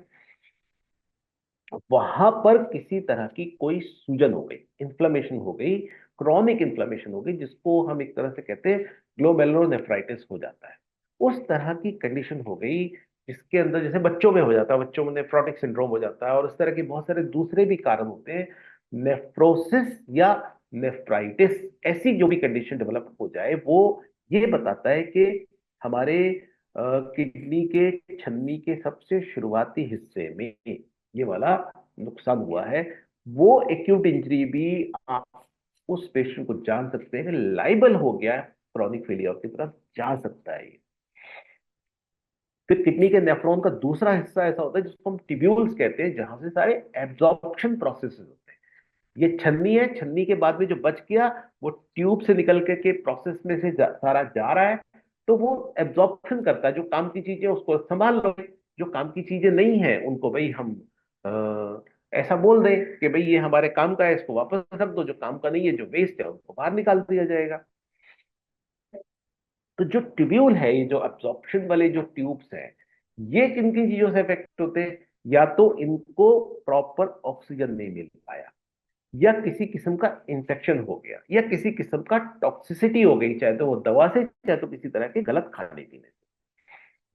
वहां पर किसी तरह की कोई सूजन हो गई, इन्फ्लेमेशन हो गई, क्रॉनिक इन्फ्लेमेशन हो गई, जिसको हम एक तरह से कहते हैं ग्लोमेरुलोनेफ्राइटिस हो जाता है। उस तरह की कंडीशन हो गई जिसके अंदर, जैसे बच्चों में हो जाता है, बच्चों में नेफ्रोटिक सिंड्रोम हो जाता है, और इस तरह के बहुत सारे दूसरे भी कारण होते हैं। नेफ्रोसिस या नेफ्राइटिस ऐसी जो भी कंडीशन डेवलप हो जाए, वो ये बताता है कि हमारे किडनी के छन्नी के सबसे शुरुआती हिस्से में ये वाला नुकसान हुआ है। वो एक्यूट इंजरी भी आप उस पेशेंट को जान सकते हैं कि लाइबल हो गया है, क्रॉनिक फेलियर की तरफ जा सकता है ये। फिर किडनी के नेफ्रॉन का दूसरा हिस्सा ऐसा होता है जिसको हम टिब्यूल्स कहते हैं, जहां से सारे एब्जॉर्प्शन प्रोसेसेस होते हैं। ये छन्नी है, छन्नी के बाद में जो बच गया वो ट्यूब से निकल के प्रोसेस में से सारा जा रहा है। तो वो एब्जॉर्प्शन करता है, जो काम की चीजें उसको संभाल लो, जो काम की चीजें नहीं है उनको भाई हम ऐसा बोल दें कि भाई ये हमारे काम का है, इसको वापस रख दो, जो काम का नहीं है, जो वेस्ट है, उनको बाहर निकाल दिया जाएगा। तो जो ट्यूब्यूल है, ये जो एब्जॉर्प्शन वाले जो ट्यूब्स हैं, ये किन किन चीजों से इफेक्ट होते हैं? या तो इनको प्रॉपर ऑक्सीजन नहीं मिल पाया, या किसी किस्म का इंफेक्शन हो गया, या किसी किस्म का टॉक्सिसिटी हो गई, चाहे तो वो दवा से, चाहे तो किसी तरह के गलत खाने पीने से।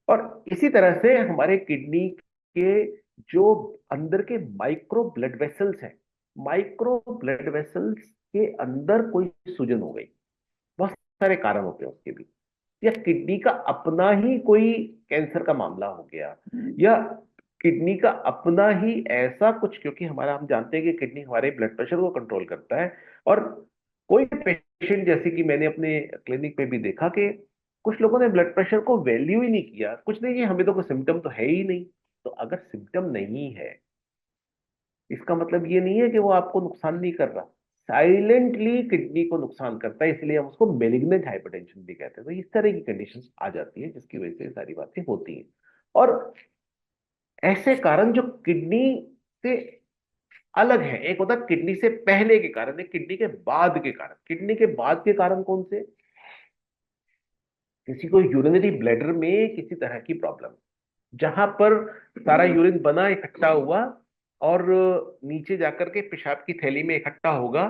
और इसी तरह से हमारे किडनी के जो अंदर के माइक्रो ब्लड वेसल्स हैं, माइक्रो ब्लड वेसल्स के अंदर कोई सूजन हो गई, बहुत सारे कारण होते हैं उसके भी, या किडनी का अपना ही कोई कैंसर का मामला हो गया, या किडनी का अपना ही ऐसा कुछ, क्योंकि हमारा, हम जानते हैं कि किडनी हमारे ब्लड प्रेशर को कंट्रोल करता है। और कोई पेशेंट, जैसे कि मैंने अपने क्लिनिक में भी देखा कि कुछ लोगों ने ब्लड प्रेशर को वैल्यू ही नहीं किया, कुछ नहीं, ये हमें तो कोई सिम्टम तो है ही नहीं। तो अगर सिम्टम नहीं है, इसका मतलब ये नहीं है कि वो आपको नुकसान नहीं कर रहा, साइलेंटली किडनी को नुकसान करता है, इसलिए हम उसको मेलिग्नेंट हाइपरटेंशन भी कहते हैं। तो इस तरह की कंडीशन आ जाती है जिसकी वजह से ये सारी बातें होती हैं। और ऐसे कारण जो किडनी से अलग है, एक होता है किडनी से पहले के कारण, एक किडनी के बाद के कारण। किडनी के बाद के कारण कौन से? किसी को यूरिनरी ब्लैडर में किसी तरह की प्रॉब्लम, जहां पर सारा यूरिन बना, इकट्ठा हुआ, और नीचे जाकर के पेशाब की थैली में इकट्ठा होगा,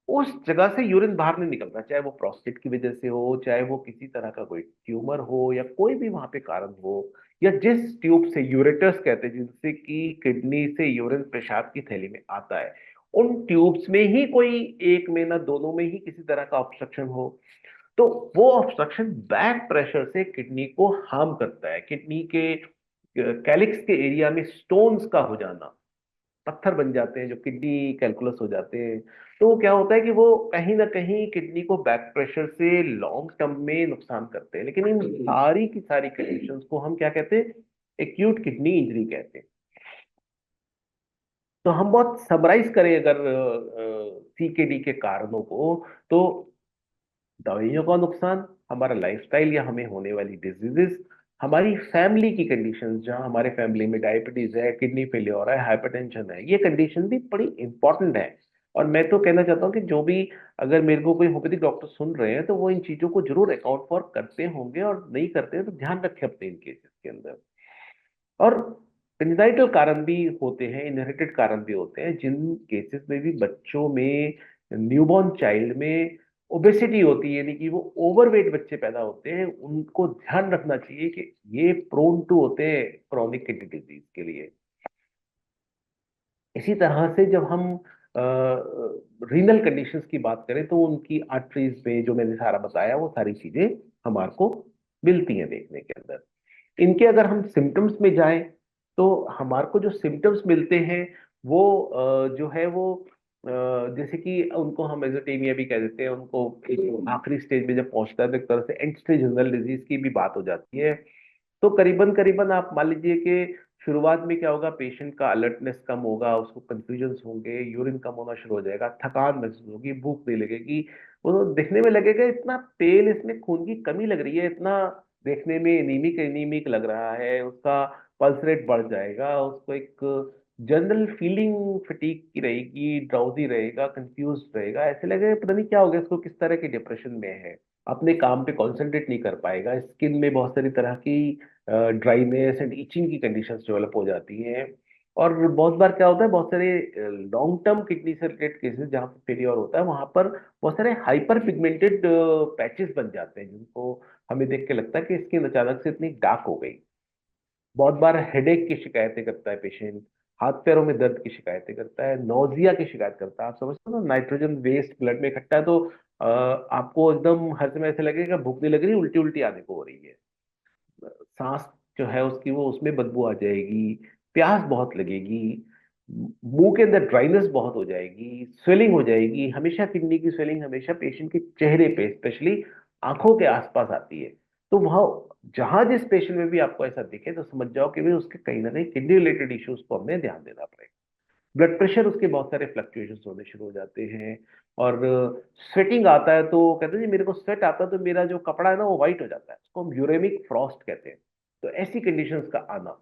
उस जगह से यूरिन बाहर नहीं निकलता, चाहे वो प्रोस्टेट की वजह से हो, चाहे वो किसी तरह का कोई ट्यूमर हो, या कोई भी वहां पे कारण हो, या जिस ट्यूब से, यूरेटर्स कहते हैं जिनसे कि किडनी से यूरिन पेशाब की थैली में आता है, उन ट्यूब्स में ही कोई एक में ना दोनों में ही किसी तरह का ऑब्स्ट्रक्शन हो, तो वो ऑब्स्ट्रक्शन बैक प्रेशर से किडनी को हार्म करता है। किडनी के कैलिक्स के एरिया में स्टोन्स का हो जाना, पत्थर बन जाते हैं जो किडनी कैलकुलस हो जाते हैं। तो क्या होता है कि वो कहीं ना कहीं किडनी को बैक प्रेशर से लॉन्ग टर्म में नुकसान करते हैं। लेकिन इन सारी की सारी कंडीशंस को हम क्या कहते हैं? एक्यूट किडनी इंजरी कहते हैं। तो हम बहुत समराइज करें अगर सीकेडी के कारणों को, तो दवाइयों का नुकसान, हमारा लाइफस्टाइल या हमें होने वाली डिजीजेस, हमारी फैमिली की कंडीशंस, जहां हमारे फैमिली में डायबिटीज है, किडनी फेलियर है, हाइपरटेंशन है, ये कंडीशन भी बड़ी इंपॉर्टेंट है। और मैं तो कहना चाहता हूँ कि जो भी, अगर मेरे को कोई होम्योपैथिक डॉक्टर सुन रहे हैं तो वो इन चीजों को जरूर अकाउंट फॉर करते होंगे, और नहीं करते हैं तो ध्यान रखें अपने इन केसेस के अंदर। और कंजेनाइटल कारण भी होते हैं, इनहेरिटेड कारण भी होते हैं, जिन केसेस में भी बच्चों में, न्यूबॉर्न चाइल्ड में ओबेसिटी होती है, यानी कि वो ओवरवेट बच्चे पैदा होते हैं, उनको ध्यान रखना चाहिए कि ये प्रोन टू होते हैं क्रॉनिक किडनी डिजीज के लिए। इसी तरह से जब हम रीनल कंडीशंस की बात करें तो उनकी आर्टरीज में, जो मैंने सारा बताया, वो सारी चीजें हमारे को मिलती हैं देखने के अंदर। इनके अगर हम सिम्टम्स में जाएं तो हमारे को जो सिम्टम्स मिलते हैं वो जो है वो जैसे कि उनको हम मेसोटेमिया भी कह देते हैं, उनको एक आखिरी स्टेज में जब पहुंचता है तो एक तरह से एंड स्टेज रीनल डिजीज की भी बात हो जाती है। तो करीबन करीबन आप मान लीजिए कि शुरुआत में क्या होगा, पेशेंट का अलर्टनेस कम होगा, उसको कंफ्यूजन होंगे, यूरिन कम होना शुरू हो जाएगा, थकान महसूस होगी, भूख नहीं लगेगी। वो तो देखने में लगेगा इतना तेल, इसमें खून की कमी लग रही है, इतना देखने में एनीमिक एनीमिक लग रहा है, उसका पल्स रेट बढ़ जाएगा, उसको एक जनरल फीलिंग फटीक की रहेगी, ड्राउजी रहेगा, कंफ्यूज रहेगा, ऐसे लगेगा पता नहीं क्या हो गया इसको, किस तरह के डिप्रेशन में है, अपने काम पे कंसंट्रेट नहीं कर पाएगा, स्किन में बहुत सारी तरह की ड्राइनेस एंड इचिंग की कंडीशंस डेवलप हो जाती हैं। और बहुत बार क्या होता है, बहुत सारे लॉन्ग टर्म किडनी से रिलेटेड केसेस जहाँ पे फेलियर होता है, वहां पर बहुत सारे हाइपर पिगमेंटेड पैचेस बन जाते हैं, जिनको हमें देख के लगता है कि स्किन अचानक से इतनी डार्क हो गई। बहुत बार हेडेक की शिकायतें करता है पेशेंट, हाथ पैरों में दर्द की शिकायतें करता है, नोजिया की शिकायत करता है। आप समझते हो ना, नाइट्रोजन वेस्ट ब्लड में इकट्ठा है तो आपको एकदम हर समय ऐसे लगेगा भूख नहीं लग रही, उल्टी उल्टी आने को हो रही है, सांस जो है उसकी वो उसमें बदबू आ जाएगी, प्यास बहुत लगेगी, मुंह के अंदर ड्राइनेस बहुत हो जाएगी, स्वेलिंग हो जाएगी। हमेशा किडनी की स्वेलिंग हमेशा पेशेंट के चेहरे पे, स्पेशली आंखों के आसपास आती है। तो वह जहां जिस पेशेंट में भी आपको ऐसा दिखे तो समझ जाओ कि भाई उसके कहीं ना कहीं किडनी रिलेटेड इश्यूज को हमें ध्यान देना पड़ेगा। ब्लड प्रेशर उसके बहुत सारे फ्लक्चुएशंस होने शुरू हो जाते हैं। और स्वेटिंग आता है तो कहते हैं जी मेरे को स्वेट आता है तो मेरा जो कपड़ा है ना वो व्हाइट हो जाता है, उसको हम यूरेमिक फ्रॉस्ट कहते हैं। तो ऐसी कंडीशंस का आना,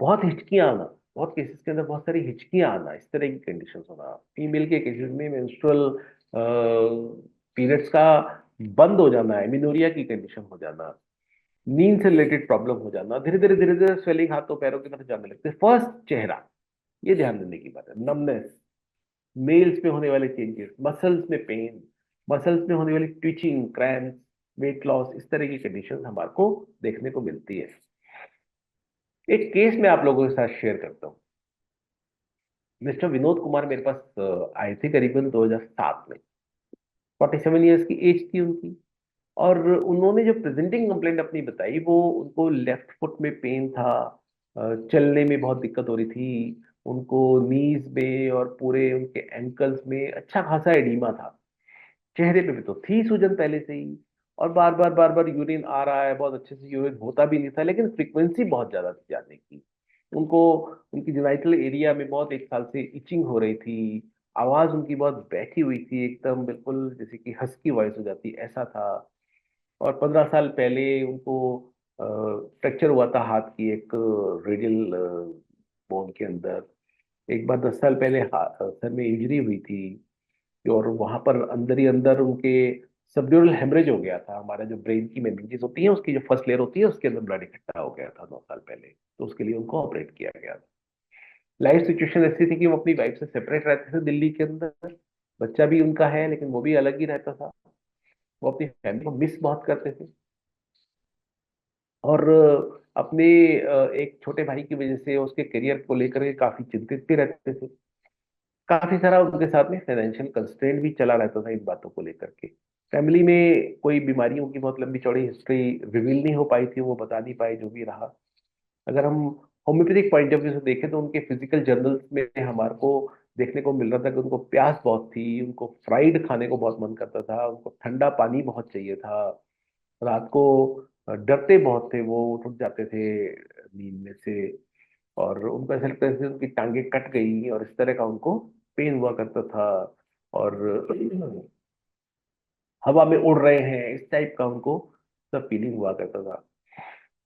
बहुत हिचकियां आना, बहुत केसेस के अंदर बहुत सारी हिचकियां आना, इस तरह की कंडीशंस होना, फीमेल के केसेस में मेंस्ट्रुअल पीरियड्स का बंद हो जाना, एमिनोरिया की कंडीशन हो जाना, नींद से रिलेटेड प्रॉब्लम हो जाना, धीरे धीरे स्वेलिंग हाथों पैरों की तरफ जाने लगते हैं। फर्स्ट चेहरा, ये ध्यान देने की बात है, नमनेस, मेल्स में होने वाले चेंजेस, मसल्स में पेन, मसल्स में होने वाली ट्विचिंग, क्रैम्स, वेट लॉस, इस तरह की कंडीशन हमारे को देखने को मिलती है। एक केस मैं आप लोगों के साथ शेयर करता हूँ। मिस्टर विनोद कुमार मेरे पास आए थे करीबन 2007 में। 47 ईयर्स की एज थी उनकी। और उन्होंने जो प्रेजेंटिंग कंप्लेंट अपनी बताई, वो उनको लेफ्ट फुट में पेन था, चलने में बहुत दिक्कत हो रही थी उनको, नीज में और पूरे उनके एंकल्स में अच्छा खासा एडीमा था। चेहरे पे भी तो थी सूजन पहले से ही, और बार बार यूरिन आ रहा है, बहुत अच्छे से यूरिन होता भी नहीं था, लेकिन फ्रीक्वेंसी बहुत ज्यादा थी जाने की। उनको उनकी जेनाइटल एरिया में बहुत, एक साल से इचिंग हो रही थी, आवाज उनकी बहुत बैठी हुई थी, एकदम बिल्कुल जैसे कि हस्की वॉइस हो जाती, ऐसा था। और 15 साल पहले उनको फ्रैक्चर हुआ था हाथ की एक रेडियल बोन के अंदर। एक बार 10 साल पहले सर में इंजरी हुई थी, और वहां पर अंदर ही अंदर उनके सबड्यूरल हेमरेज हो गया था। हमारा जो ब्रेन की मेनिंजेस होती है, उसकी जो फर्स्ट लेयर होती है, उसके अंदर ब्लड इकट्ठा हो गया था 9 साल पहले, तो उसके लिए उनको ऑपरेट किया गया था। लाइफ सिचुएशन ऐसी थी कि वो अपनी वाइफ से सेपरेट रहते थे दिल्ली के अंदर, बच्चा भी उनका है लेकिन वो भी अलग ही रहता था, वो अपनी फैमिली को मिस बहुत करते थे। और अपने एक छोटे भाई की वजह से उसके करियर को लेकर के काफी चिंतित भी रहते थे। काफी सारा उनके साथ में फाइनेंशियल कंस्ट्रेंट भी चला रहता था इन बातों को लेकर के। फैमिली में कोई बीमारियों की बहुत लंबी चौड़ी हिस्ट्री रिवील नहीं हो पाई थी, वो बता नहीं पाए जो भी रहा। अगर हम होम्योपैथिक पॉइंट ऑफ व्यू से देखें तो उनके फिजिकल जर्नल्स में हमारे को देखने को मिल रहा था कि उनको प्यास बहुत थी, उनको फ्राइड खाने को बहुत मन करता था, उनको ठंडा पानी बहुत चाहिए था, रात को डरते बहुत थे, वो उठ जाते थे नींद में से, और उनको ऐसा लगता है जैसे उनकी टांगे कट गई, और इस तरह का उनको पेन हुआ करता था। और हवा में उड़ रहे हैं, इस टाइप का उनको सब फीलिंग हुआ करता था।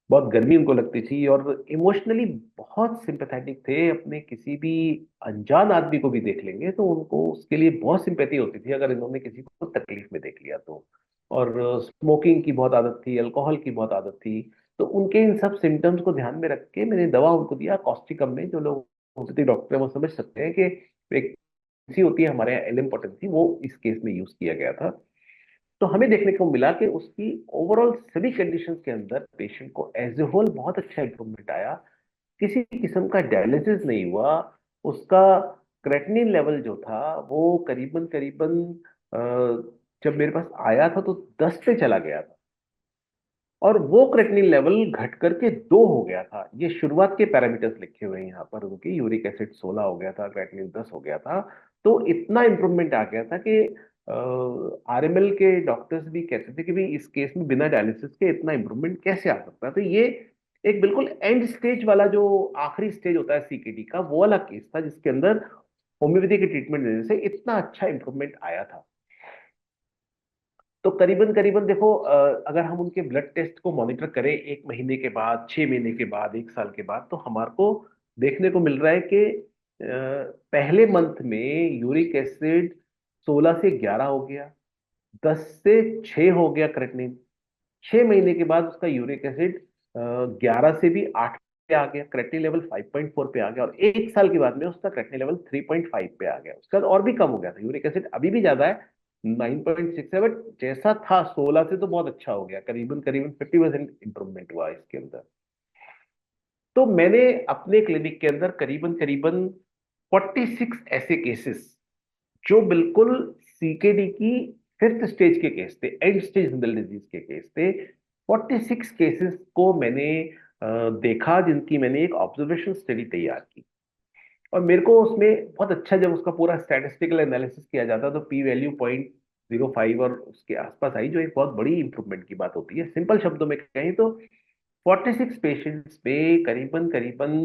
बहुत गर्मी उनको लगती थी, और इमोशनली बहुत सिंपैथेटिक थे। अपने किसी भी अनजान आदमी को भी देख लेंगे तो उनको उसके लिए बहुत सिंपैथी होती थी अगर इन्होंने किसी को तकलीफ में देख लिया तो। और स्मोकिंग की बहुत आदत थी, अल्कोहल की बहुत आदत थी। तो उनके इन सब सिम्टम्स को ध्यान में रख के मैंने दवा उनको दिया कॉस्टिकम में। जो लोग होम्योपैथिक डॉक्टर हैं वो समझ सकते हैं कि एक सी होती है हमारे यहाँ एलएम पोटेंसी, वो इस केस में यूज किया गया था। तो हमें देखने को मिला कि उसकी ओवरऑल सभी कंडीशंस के अंदर पेशेंट को एज ए होल बहुत अच्छा इंप्रूवमेंट आया। किसी किस्म का डायलिसिस नहीं हुआ। उसका क्रेटिनिन लेवल जो था वो करीबन करीबन जब मेरे पास आया था तो 10 पे चला गया था, और वो क्रेटिनिन लेवल घट करके 2 हो गया था। ये शुरुआत के पैरामीटर्स लिखे हुए हैं यहाँ पर उनके। यूरिक एसिड 16 हो गया था, क्रेटिनिन 10 हो गया था। तो इतना इंप्रूवमेंट आ गया था कि आरएमएल के डॉक्टर्स भी कहते थे कि भाई इस केस में बिना डायलिसिस के इतना इंप्रूवमेंट कैसे आ सकता है। तो ये एक बिल्कुल एंड स्टेज वाला, जो आखिरी स्टेज होता है सीकेडी का, वो वाला केस था जिसके अंदर होम्योपैथी के ट्रीटमेंट देने से इतना अच्छा इंप्रूवमेंट आया था। तो करीबन करीबन देखो, अगर हम उनके ब्लड टेस्ट को मॉनिटर करें 1 महीने के बाद, 6 महीने के बाद, 1 साल के बाद, तो हमारे को देखने को मिल रहा है कि पहले मंथ में यूरिक एसिड 16 से 11 हो गया, 10 से 6 हो गया क्रेटिनिन। 6 महीने के बाद उसका यूरिक एसिड 11 से भी 8 पे आ गया, क्रेटिनिन लेवल 5.4 पे आ गया, और 1 साल के बाद में उसका क्रेटिनिन लेवल 3.5 पे आ गया। उसके बाद और भी कम हो गया था, यूरिक एसिड अभी भी ज्यादा है, 9.6 है, बट जैसा था 16 से तो बहुत अच्छा हो गया, करीबन करीबन 50% इंप्रूवमेंट हुआ इसके अंदर। तो मैंने अपने क्लिनिक के अंदर करीबन करीबन 46 ऐसे केसेस, जो बिल्कुल सीकेडी की 5th स्टेज के केस थे, एंड स्टेज रिनल डिजीज के केस थे, 46 केसेस को मैंने देखा, जिनकी मैंने एक ऑब्जर्वेशन स्टडी तैयार की। और मेरे को उसमें बहुत अच्छा, जब उसका पूरा स्टैटिस्टिकल एनालिसिस किया जाता तो पी वैल्यू 0.05 और उसके आसपास आई, जो एक बहुत बड़ी इंप्रूवमेंट की बात होती है। सिंपल शब्दों में कहें तो 46 पेशेंट्स पे करीबन करीबन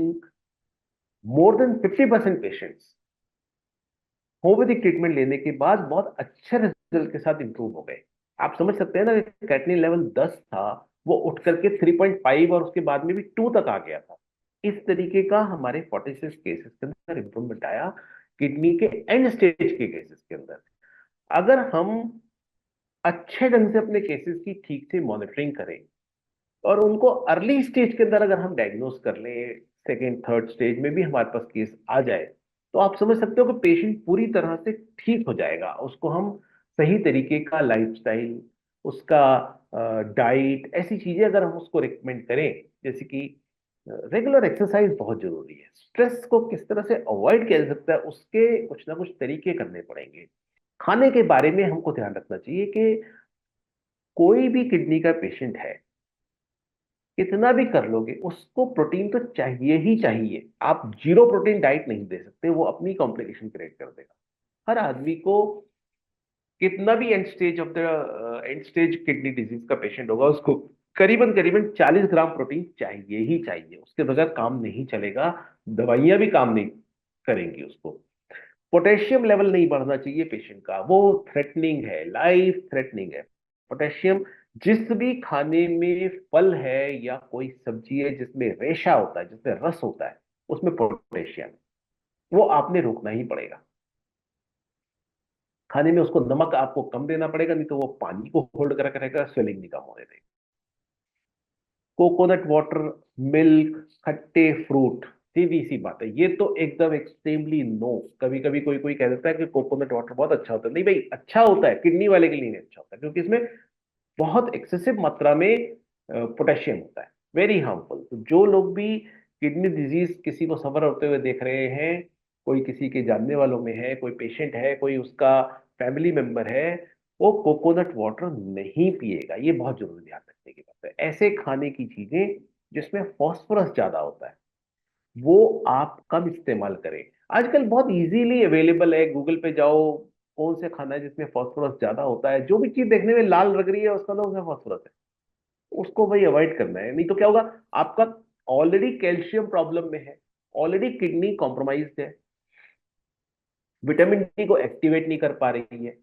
more than 50% patients homeopathic treatment लेने के बाद बहुत अच्छे रिजल्ट के साथ इंप्रूव हो गए। आप समझ सकते हैं ना, कैटनी लेवल 10 था, वो उठ करके 3.5 और उसके बाद में भी 2 तक आ गया था। इस तरीके का हमारे 46 केसेस के अंदर इंप्रूवमेंट आया, किडनी के एंड स्टेज के केसेस के अंदर। अगर हम अच्छे ढंग से अपने केसेस की ठीक से मॉनिटरिंग करें और उनको अर्ली स्टेज के अंदर अगर हम डायग्नोस कर लें, सेकेंड थर्ड स्टेज में भी हमारे पास केस आ जाए, तो आप समझ सकते हो कि पेशेंट पूरी तरह से ठीक हो जाएगा। उसको हम सही तरीके का लाइफस्टाइल, उसका डाइट, ऐसी चीजें अगर हम उसको रिकमेंड करें, जैसे कि रेगुलर एक्सरसाइज बहुत जरूरी है। स्ट्रेस को किस तरह से अवॉइड किया जा सकता है, उसके कुछ ना कुछ तरीके करने पड़ेंगे। खाने के बारे में हमको ध्यान रखना चाहिए कि कोई भी किडनी का पेशेंट है, कितना भी कर लोगे उसको प्रोटीन तो चाहिए ही चाहिए। आप जीरो प्रोटीन डाइट नहीं दे सकते, वो अपनी कॉम्प्लिकेशन क्रिएट कर देगा। हर आदमी को, कितना भी एंड स्टेज किडनी डिजीज का पेशेंट होगा, उसको करीबन करीबन 40 ग्राम प्रोटीन चाहिए ही चाहिए। उसके बगैर काम नहीं चलेगा, दवाइयां भी काम नहीं करेंगी उसको। पोटेशियम लेवल नहीं बढ़ना चाहिए पेशेंट का, वो थ्रेटनिंग है, लाइफ थ्रेटनिंग है। पोटेशियम, जिस भी खाने में फल है या कोई सब्जी है जिसमें रेशा होता है, जिसमें रस होता है, उसमें पोटेशियम, वो आपने रोकना ही पड़ेगा। खाने में उसको नमक आपको कम देना पड़ेगा, नहीं तो वो पानी को होल्ड कर रखेगा, स्वेलिंग नहीं कम होने देगा। कोकोनट वाटर, मिल्क, खट्टे फ्रूट, सीधी सी बात है, ये तो एकदम एक्सट्रीमली नो। कभी कभी कोई कोई कह देता है कि कोकोनट वाटर बहुत अच्छा होता है, नहीं भाई, अच्छा होता है, किडनी वाले के लिए नहीं अच्छा होता, क्योंकि इसमें बहुत एक्सेसिव मात्रा में पोटेशियम होता है, वेरी हार्मफुल। तो जो लोग भी किडनी डिजीज किसी को सफर होते हुए देख रहे हैं, कोई किसी के जानने वालों में है, कोई पेशेंट है, कोई उसका फैमिली मेंबर है, वो कोकोनट वाटर नहीं पिएगा। ये बहुत जरूरी ध्यान रखने की बात है। ऐसे खाने की चीजें जिसमें फॉस्फोरस ज्यादा होता है, वो आप कम इस्तेमाल करें। आजकल बहुत इजीली अवेलेबल है, गूगल पे जाओ, कौन से खाना है जिसमें फॉस्फोरस ज्यादा होता है। जो भी चीज देखने में लाल लग रही है उसका तो उसमें फॉस्फोरस है, उसको भाई अवॉइड करना है। नहीं तो क्या होगा, आपका ऑलरेडी कैल्शियम प्रॉब्लम में है, ऑलरेडी किडनी कॉम्प्रोमाइज्ड है, विटामिन डी को एक्टिवेट नहीं कर पा रही है,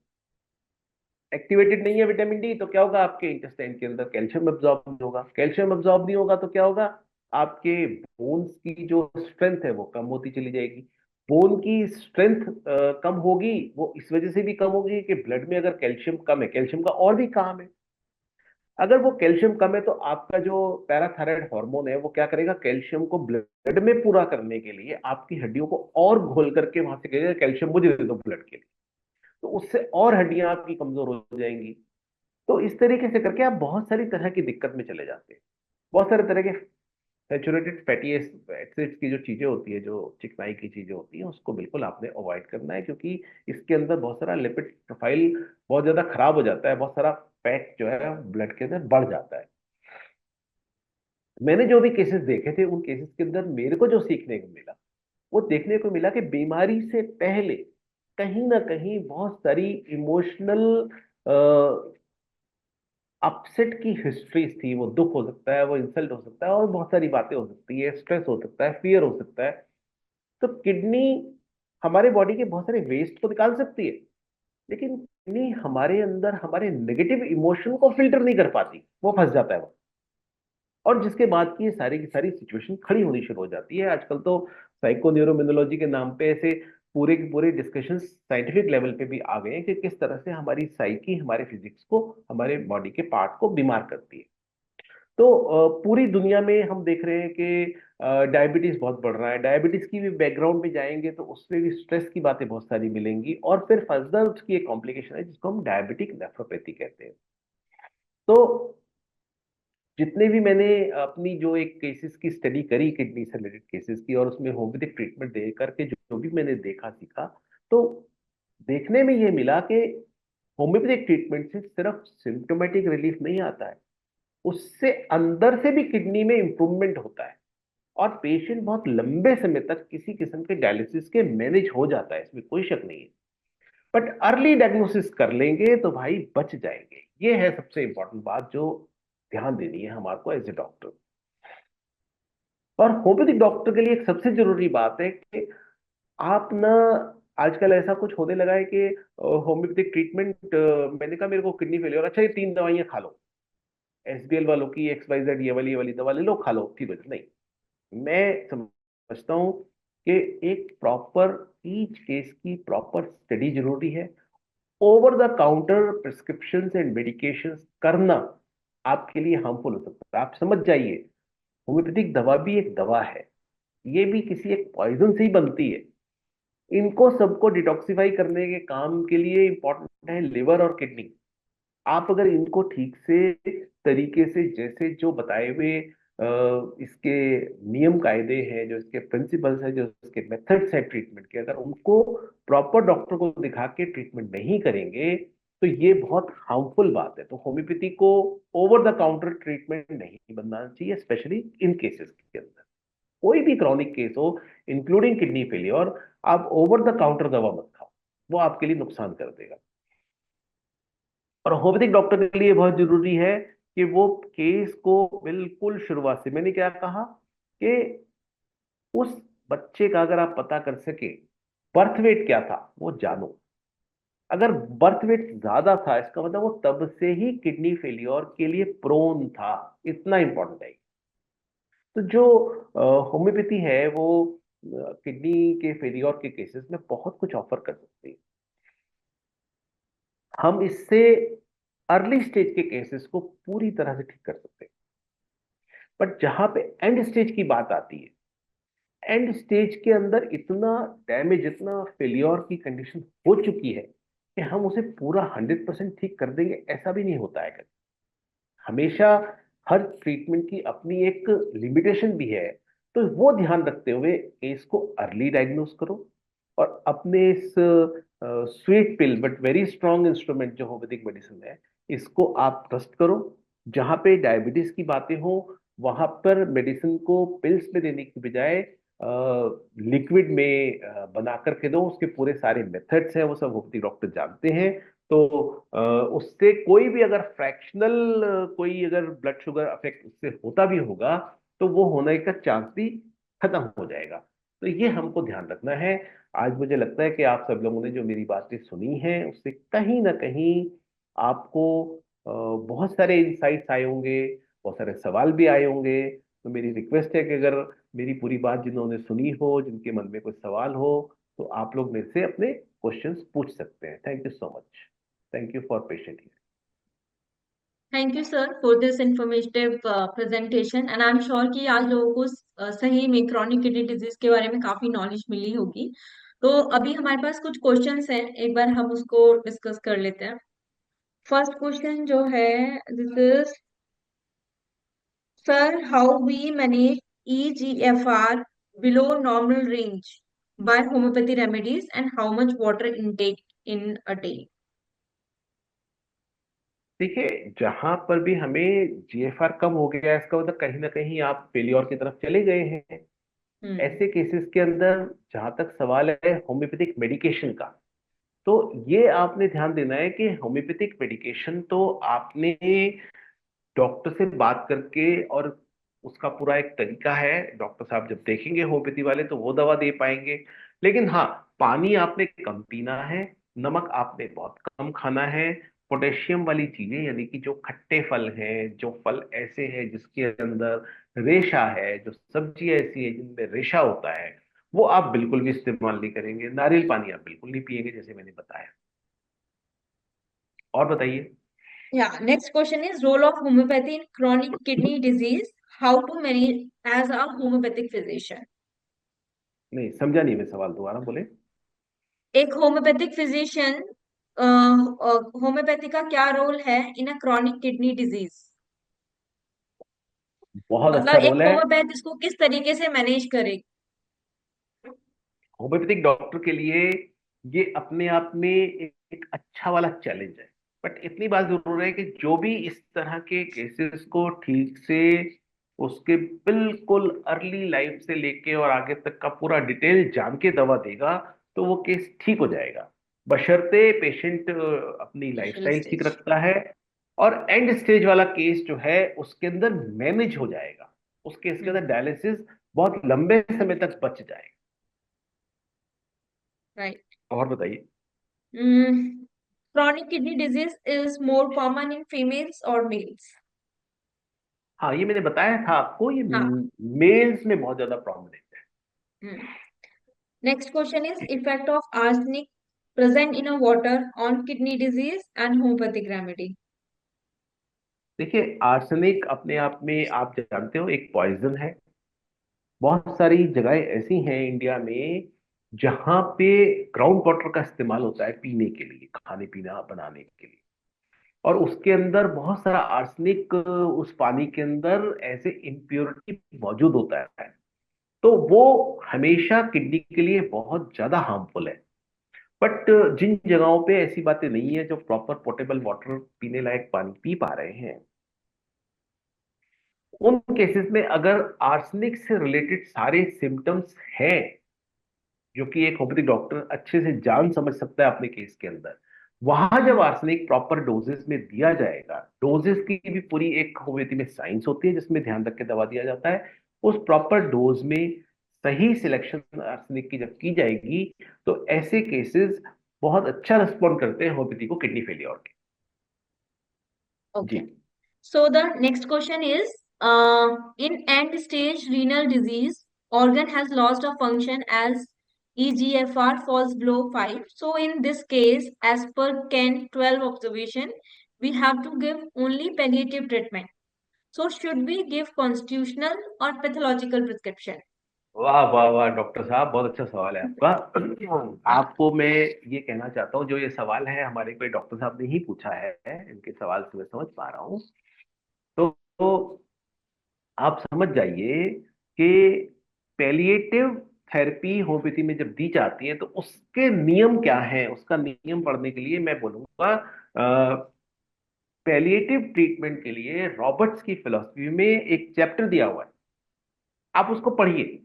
एक्टिवेटेड नहीं है विटामिन डी, तो क्या होगा, आपके इंटेस्टाइन के अंदर कैल्शियम एब्जॉर्ब नहीं होगा, कैल्शियम एब्जॉर्ब नहीं होगा तो क्या होगा, आपके बोन्स की जो स्ट्रेंथ है वो कम होती चली जाएगी। बोन की स्ट्रेंथ कम होगी, वो इस वजह से भी कम होगी कि ब्लड में अगर कैल्शियम कम है, कैल्शियम का और भी काम है, अगर वो कैल्शियम कम है तो आपका जो पैराथायराइड हार्मोन है वो क्या करेगा, कैल्शियम को ब्लड में पूरा करने के लिए आपकी हड्डियों को और घोल करके वहां से कहेगा कैल्शियम मुझे दे दो ब्लड के लिए, तो उससे और हड्डियां आपकी कमजोर हो जाएंगी। तो इस तरीके से करके आप बहुत सारी तरह की दिक्कत में चले जाते हैं। बहुत सारे तरह के सैचुरेटेड फैटी एसिड्स की जो चीजें होती है, जो चिकनाई की चीजें होती है, उसको बिल्कुल आपने अवॉइड करना है, क्योंकि इसके अंदर बहुत सारा लिपिड प्रोफाइल बहुत ज्यादा खराब हो जाता है, बहुत सारा फैट जो है ब्लड के अंदर बढ़ जाता है। मैंने जो भी केसेस देखे थे उन केसेस के अंदर मेरे को जो सीखने को मिला, वो देखने को मिला कि बीमारी से पहले कहीं ना कहीं बहुत सारी इमोशनल अपसेट की हिस्ट्रीज थी। वो दुख हो सकता है, वो इंसल्ट हो सकता है, और बहुत सारी बातें हो सकती है, स्ट्रेस हो सकता है, फियर हो सकता है। तो किडनी हमारे बॉडी के बहुत सारे वेस्ट को निकाल सकती है, लेकिन किडनी हमारे अंदर हमारे नेगेटिव इमोशन को फिल्टर नहीं कर पाती, वो फंस जाता है वो। और जिसके बाद की ये सारी की सारी सिचुएशन खड़ी होनी शुरू हो जाती है। आजकल तो साइको न्यूरोइम्यूनोलॉजी के नाम पे ऐसे पूरे के पूरे डिस्कशन साइंटिफिक लेवल पे भी आ गए हैं कि किस तरह से हमारी साइकी हमारे फिजिक्स को, हमारे बॉडी के पार्ट को बीमार करती है। तो पूरी दुनिया में हम देख रहे हैं कि डायबिटीज बहुत बढ़ रहा है। डायबिटीज की भी बैकग्राउंड में जाएंगे तो उसमें भी स्ट्रेस की बातें बहुत सारी मिलेंगी, और फिर फर्दर उसकी एक कॉम्प्लिकेशन है जिसको हम डायबिटिक नेफ्रोपैथी कहते हैं। तो जितने भी मैंने अपनी जो एक केसेस की स्टडी करी किडनी से रिलेटेड केसेस की, और उसमें होम्योपैथिक ट्रीटमेंट दे करके जो भी मैंने देखा सीखा, तो देखने में ये मिला कि होम्योपैथिक ट्रीटमेंट से सिर्फ सिम्टोमेटिक रिलीफ नहीं आता है, उससे अंदर से भी किडनी में इंप्रूवमेंट होता है, और पेशेंट बहुत लंबे समय तक किसी किस्म के डायलिसिस के मैनेज हो जाता है, इसमें कोई शक नहीं है। बट अर्ली डायग्नोसिस कर लेंगे तो भाई बच जाएंगे। ये है सबसे इंपॉर्टेंट बात जो ध्यान देनी है हमारे को एज ए डॉक्टर। और होम्योपैथिक डॉक्टर के लिए एक सबसे जरूरी बात है कि आप ना, आजकल ऐसा कुछ होने लगा है कि होम्योपैथिक ट्रीटमेंट, मैंने कहा मेरे को किडनी फेलियर, अच्छा ये 3 दवाइयां खा लो, एसबीएल वालों की XYZ ये वाली दवा ले लो, खा लो, ठीक हो जाए। नहीं, मैं समझता हूँ कि एक प्रॉपर ईच केस की प्रॉपर स्टडी जरूरी है। Over the counter prescription and medication करना आपके लिए हार्मफुल हो सकता है। आप समझ जाइए, होम्योपैथिक दवा भी एक दवा है, ये भी किसी एक पॉइजन से ही बनती है। इनको सबको डिटॉक्सिफाई करने के काम के लिए इंपॉर्टेंट है लिवर और किडनी। आप अगर इनको ठीक से तरीके से, जैसे जो बताए हुए इसके नियम कायदे हैं, जो इसके प्रिंसिपल्स हैं, जो इसके मेथड्स हैं ट्रीटमेंट के, अगर उनको प्रॉपर डॉक्टर को दिखा के ट्रीटमेंट नहीं करेंगे तो ये बहुत हार्मफुल बात है। तो होम्योपैथी को ओवर द काउंटर ट्रीटमेंट नहीं बनना चाहिए, स्पेशली इन केसेस के अंदर। कोई भी क्रॉनिक केस हो, इंक्लूडिंग किडनी फेलियर, आप ओवर द काउंटर दवा मत खाओ, वो आपके लिए नुकसान कर देगा। और होम्योपैथिक डॉक्टर के लिए बहुत जरूरी है कि वो केस को बिल्कुल शुरुआत से, मैंने क्या कहा कि उस बच्चे का अगर आप पता कर सके बर्थ वेट क्या था वो जानो। अगर बर्थ वेट ज्यादा था इसका मतलब वो तब से ही किडनी फेलियर के लिए प्रोन था, इतना इंपॉर्टेंट है। तो जो होम्योपैथी है वो किडनी के फेलियर के केसेस में बहुत कुछ ऑफर कर सकती है। हम इससे अर्ली स्टेज के केसेस को पूरी तरह से ठीक कर सकते हैं। बट जहां पे एंड स्टेज की बात आती है, एंड स्टेज के अंदर इतना डैमेज, इतना फेलियर की कंडीशन हो चुकी है कि हम उसे पूरा 100% ठीक कर देंगे, ऐसा भी नहीं होता है। हमेशा हर ट्रीटमेंट की अपनी एक लिमिटेशन भी है। तो वो ध्यान रखते हुए केस को अर्ली डायग्नोस करो, और अपने इस sweet pill but very strong instrument जो होम्योपैथिक मेडिसिन है, इसको आप ट्रस्ट करो। जहां पे डायबिटीज की बातें हो वहां पर मेडिसिन को पिल्स में देने की बजाय लिक्विड में बना करके दो। उसके पूरे सारे मेथड्स हैं वो सब होम्योपैथिक डॉक्टर जानते हैं। तो उससे कोई भी अगर फ्रैक्शनल कोई अगर ब्लड शुगर अफेक्ट उससे होता भी होगा तो वो होने का चांस भी खत्म हो जाएगा। तो ये हमको ध्यान रखना है। आज मुझे लगता है कि आप सब लोगों ने जो मेरी बातें सुनी हैं उससे कहीं ना कहीं आपको बहुत सारे इंसाइट्स आए होंगे, बहुत सारे सवाल भी आए होंगे। तो मेरी रिक्वेस्ट है कि अगर मेरी पूरी बात जिन्होंने सुनी हो, जिनके मन में कोई सवाल हो, तो आप लोग मेरे से अपने क्वेश्चंस पूछ सकते हैं। Thank you so much. Thank you for patient. Thank you sir for this informative presentation and I am sure कि आज लोगों को सही में क्रॉनिक किडनी डिजीज के बारे में काफी नॉलेज मिली होगी। तो अभी हमारे पास कुछ क्वेश्चंस हैं, एक बार हम उसको डिस्कस कर लेते हैं। फर्स्ट क्वेश्चन जो है, this is, sir how we manage EGFR below normal range by homeopathy remedies and how much water intake in a day? देखिए, जहां पर भी हमें जीएफआर कम हो गया है, इसका मतलब कहीं ना कहीं आप फेलियोर की तरफ चले गए हैं। हम्म। ऐसे केसेस के अंदर जहां तक सवाल है होम्योपैथिक मेडिकेशन का, तो ये आपने ध्यान देना है कि होम्योपैथिक मेडिकेशन तो आपने डॉक्टर से बात करके, और उसका पूरा एक तरीका है। डॉक्टर साहब जब देखेंगे होम्योपैथी वाले, तो वो दवा दे पाएंगे। लेकिन हाँ, पानी आपने कम पीना है, नमक आपने बहुत कम खाना है। पोटेशियम वाली चीजें, यानी कि जो खट्टे फल हैं, जो फल ऐसे हैं जिसके अंदर रेशा है, जो सब्जी ऐसी है जिनमें रेशा होता है, वो आप बिल्कुल भी इस्तेमाल नहीं करेंगे। नारियल पानी आप बिल्कुल नहीं पिएंगे, जैसे मैंने बताया। और बताइए। Yeah, next question is role of homeopathy in chronic kidney disease. How to manage as a homeopathic physician? नहीं समझा, नहीं मैं सवाल, दोबारा बोले। एक होम्योपैथिक फिजिशियन, होम्योपैथी का क्या रोल है इन अ क्रॉनिक किडनी डिजीज? बहुत अच्छा मतलब एक रोल है। होम्योपैथ इसको किस तरीके से मैनेज करे? होम्योपैथिक डॉक्टर के लिए ये अपने आप में एक अच्छा वाला चैलेंज है। बट इतनी बात जरूर है कि जो भी इस तरह के केसेस को ठीक से, उसके बिल्कुल अर्ली लाइफ से लेके और आगे तक का पूरा डिटेल जान के दवा देगा, तो वो केस ठीक हो जाएगा, बशर्ते पेशेंट अपनी इनिशियल लाइफस्टाइल ठीक स्टेज। रखता है। और एंड स्टेज वाला केस जो है उसके अंदर मैनेज हो जाएगा, उस केस के अंदर हम्म। डायलिसिस बहुत लंबे समय तक बच जाएगा। राइट। और बताइए। Chronic kidney disease is more common in females or males? हाँ, ये मैंने बताया था आपको, ये हाँ। मेल्स में बहुत ज्यादा प्रोमिनेंट है। Next question is effect of arsenic present in a water on kidney disease and homeopathic remedy. देखिए, आर्सेनिक अपने आप में आप जानते हो एक पॉइजन है। बहुत सारी जगहें ऐसी हैं इंडिया में जहां पे ग्राउंड वाटर का इस्तेमाल होता है पीने के लिए, खाने पीना बनाने के लिए, और उसके अंदर बहुत सारा आर्सेनिक उस पानी के अंदर ऐसे इम्प्योरिटी मौजूद होता है। तो वो हमेशा किडनी के लिए बहुत ज्यादा हार्मफुल है। बट जिन जगहों पे ऐसी बातें नहीं है, जो प्रॉपर पोर्टेबल वाटर पीने लायक पानी पी पा रहे हैं, उन केसेस में अगर आर्सेनिक से रिलेटेड सारे सिम्टम्स हैं, जो कि एक होम्योपैथिक डॉक्टर अच्छे से जान समझ सकता है अपने केस के अंदर, वहां जब हम्म। आर्सेनिक प्रॉपर डोजेस में दिया जाएगा, डोजेस की भी पूरी एक होम्योपैथी में साइंस होती है जिसमें ध्यान रख के दवा दिया जाता है। उस प्रॉपर डोज में सही सिलेक्शन आर्सेनिक की जब की जाएगी, तो ऐसे केसेस बहुत अच्छा रिस्पॉन्ड करते हैं होम्योपैथी को किडनी फेलियर के। जी। Okay. So the next question is, in end stage renal disease, organ has lost a function as EGFR falls below 5. So in this case, as per CAN 12 observation, we have to give only palliative treatment. So should we give constitutional or pathological prescription? वाह वाह वाह, डॉक्टर साहब बहुत अच्छा सवाल है आपका। हाँ। आपको मैं ये कहना चाहता हूँ, जो ये सवाल है हमारे कोई डॉक्टर साहब ने ही पूछा है, इनके सवाल से मैं समझ पा रहा हूँ। तो आप समझ जाइए कि पैलिएटिव थेरेपी होम्योपैथी में जब दी जाती है, तो उसके नियम क्या हैं, उसका नियम पढ़ने के लिए मैं बोलूंगा, पैलिएटिव ट्रीटमेंट के लिए रॉबर्ट्स की फिलॉसफी में एक चैप्टर दिया हुआ है, आप उसको पढ़िए।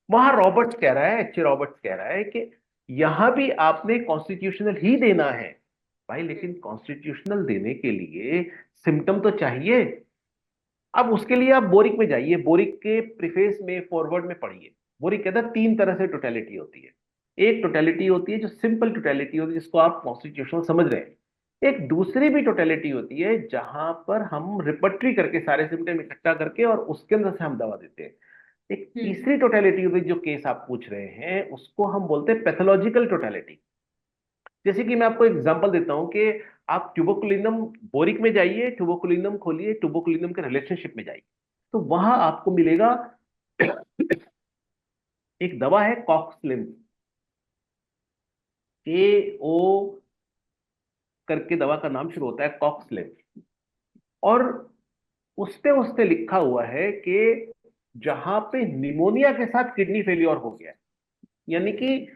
वहां रॉबर्ट्स कह रहा है, अच्छे रॉबर्ट्स कह रहा है कि यहां भी आपने कॉन्स्टिट्यूशनल ही देना है भाई, लेकिन कॉन्स्टिट्यूशनल देने के लिए सिम्टम तो चाहिए। अब उसके लिए आप बोरिक में जाइए, बोरिक के प्रीफेस में फॉरवर्ड में पढ़िए। बोरिक कहता है तीन तरह से टोटेलिटी होती है। एक टोटेलिटी होती है जो सिंपल टोटेलिटी होती है, जिसको आप कॉन्स्टिट्यूशनल समझ रहे हैं। एक दूसरी भी टोटेलिटी होती है जहां पर हम रिपर्टरी करके सारे सिम्टम इकट्ठा करके और उसके अंदर से हम दवा देते हैं। एक हम्म। तीसरी टोटेलिटी होती है, जो केस आप पूछ रहे हैं उसको हम बोलते हैं पैथोलॉजिकल टोटेलिटी। जैसे कि मैं आपको एग्जांपल देता हूं कि आप ट्यूबरकुलिनम बोरिक में जाइए, ट्यूबरकुलिनम खोलिए, ट्यूबरकुलिनम के रिलेशनशिप में जाइए, तो वहां आपको मिलेगा एक दवा है कॉक्सलिन, KO करके दवा का नाम शुरू होता है, कॉक्सलिन। और उस पे लिखा हुआ है कि जहां पे निमोनिया के साथ किडनी फेलियर हो गया, यानी कि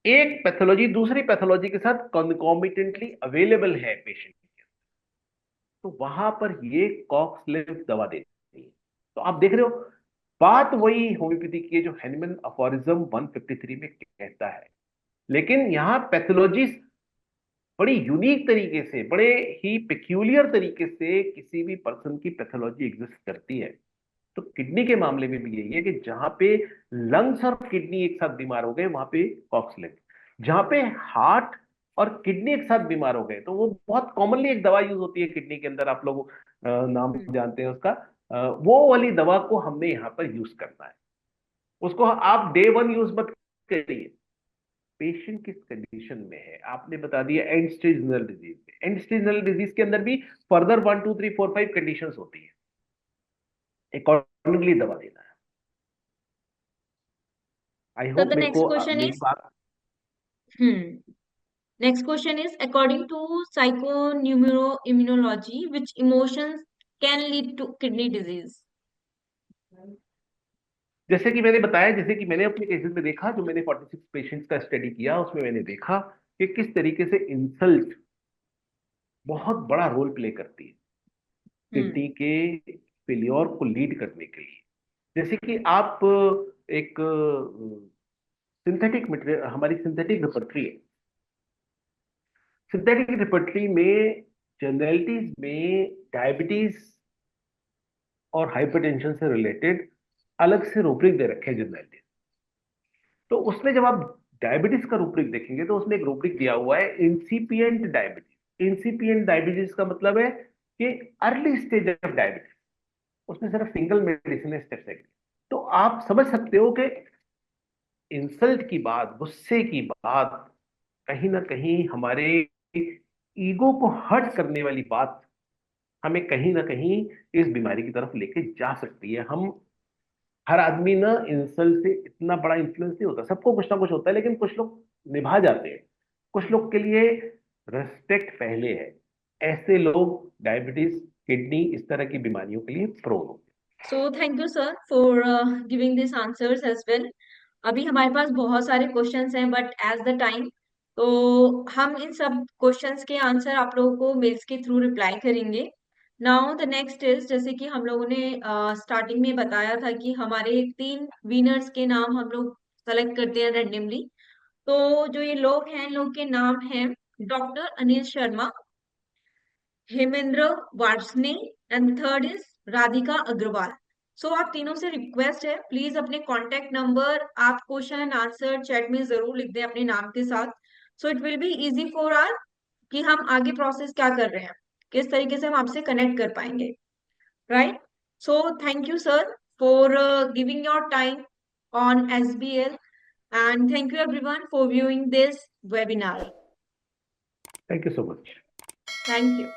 एक पैथोलॉजी दूसरी पैथोलॉजी के साथ कॉन्कॉमिटेंटली अवेलेबल है पेशेंट के, तो वहां पर ये कॉक्सलिन दवा देती है। तो आप देख रहे हो, बात वही होम्योपैथी की है जो हैनिमन अफोरिज्म 153 में कहता है, लेकिन यहां पैथोलॉजी बड़ी यूनिक तरीके से, बड़े ही पेक्यूलियर तरीके से किसी भी पर्सन की पैथोलॉजी एग्जिस्ट करती है। तो किडनी के मामले में भी यही है कि जहां पे लंग्स और किडनी एक साथ बीमार हो गए वहां पे कॉक्सलेट, जहां पे हार्ट और किडनी एक साथ बीमार हो गए तो वो बहुत कॉमनली एक दवा यूज होती है किडनी के अंदर, आप लोग नाम हम्म। जानते हैं उसका, वो वाली दवा को हमने यहाँ पर यूज करना है। उसको आप डे वन यूज मत करिए। पेशेंट किस कंडीशन में है आपने बता दिया, एंड स्टेज रिनल डिजीज में, एंड स्टेज रिनल डिजीज के अंदर भी फर्दर 1 2 3 4 5 कंडीशंस होती है, अकॉर्डिंगली दवा देना है। आई So होप the मेरे next को question मेरी is, बात। next question is, according to psychoneuroimmunology, which emotions can lead to kidney disease? जैसे कि मैंने बताया, जैसे कि मैंने अपने केसेस में देखा, जो मैंने 46 पेशेंट्स का स्टडी किया उसमें मैंने देखा कि किस तरीके से इंसल्ट बहुत बड़ा रोल प्ले करती है हम्म। किडनी के फेल्योर को लीड करने के लिए। जैसे कि आप एक सिंथेटिक मटेरियल, हमारी सिंथेटिक रिपर्टरी है, सिंथेटिक रिपर्टरी में जनरलिटीज में डायबिटीज और हाइपरटेंशन से रिलेटेड अलग से रूब्रिक दे रखे हैं जनरलिटीज। तो उसमें जब आप डायबिटीज का रूब्रिक देखेंगे तो उसमें एक रूब्रिक दिया हुआ है इंसिपिएंट डायबिटीज। इंसिपिएंट डायबिटीज का मतलब है कि अर्ली स्टेज ऑफ डायबिटीज, उसमें सिर्फ सिंगल मेडिसिन है, स्टेप सेकंड। तो आप समझ सकते हो कि इंसल्ट की बात, गुस्से की बात, कहीं ना कहीं हमारे ईगो को हर्ट करने वाली बात हमें कहीं ना कहीं इस बीमारी की तरफ लेके जा सकती है। हम हर आदमी ना इंसल्ट से इतना बड़ा इन्फ्लुएंस नहीं होता, सबको कुछ ना कुछ होता है, लेकिन कुछ लोग निभा जाते हैं, कुछ लोग के लिए रेस्पेक्ट पहले है। ऐसे लोग डायबिटीज, किडनी, इस तरह की बीमारियों के लिए प्रोन होते So thank you sir for giving these answers as well. अभी हमारे पास बहुत सारे क्वेश्चंस हैं बट एज द टाइम, तो हम इन सब क्वेश्चंस के आंसर आप लोगों को मेल्स के थ्रू रिप्लाई करेंगे। नाउ द नेक्स्ट इज, जैसे कि हम लोगों ने स्टार्टिंग में बताया था कि हमारे 3 विनर्स के नाम हम लोग सेलेक्ट करते हैं रेंडमली। तो जो ये लोग हैं, इन लोग के नाम हैं doctor Anil Sharma, Hemendra Varshney and third is Radhika Agarwal. So आप तीनों से रिक्वेस्ट है, प्लीज अपने कॉन्टेक्ट नंबर आप क्वेश्चन आंसर चैट में जरूर लिख दें अपने नाम के साथ। So it will be easy for our कि हम आगे प्रोसेस क्या कर रहे हैं, किस तरीके से हम आपसे कनेक्ट कर पाएंगे, right? So thank you sir for giving your time on SBL, and thank you everyone for viewing this webinar. हैं। Thank you so much. Thank you.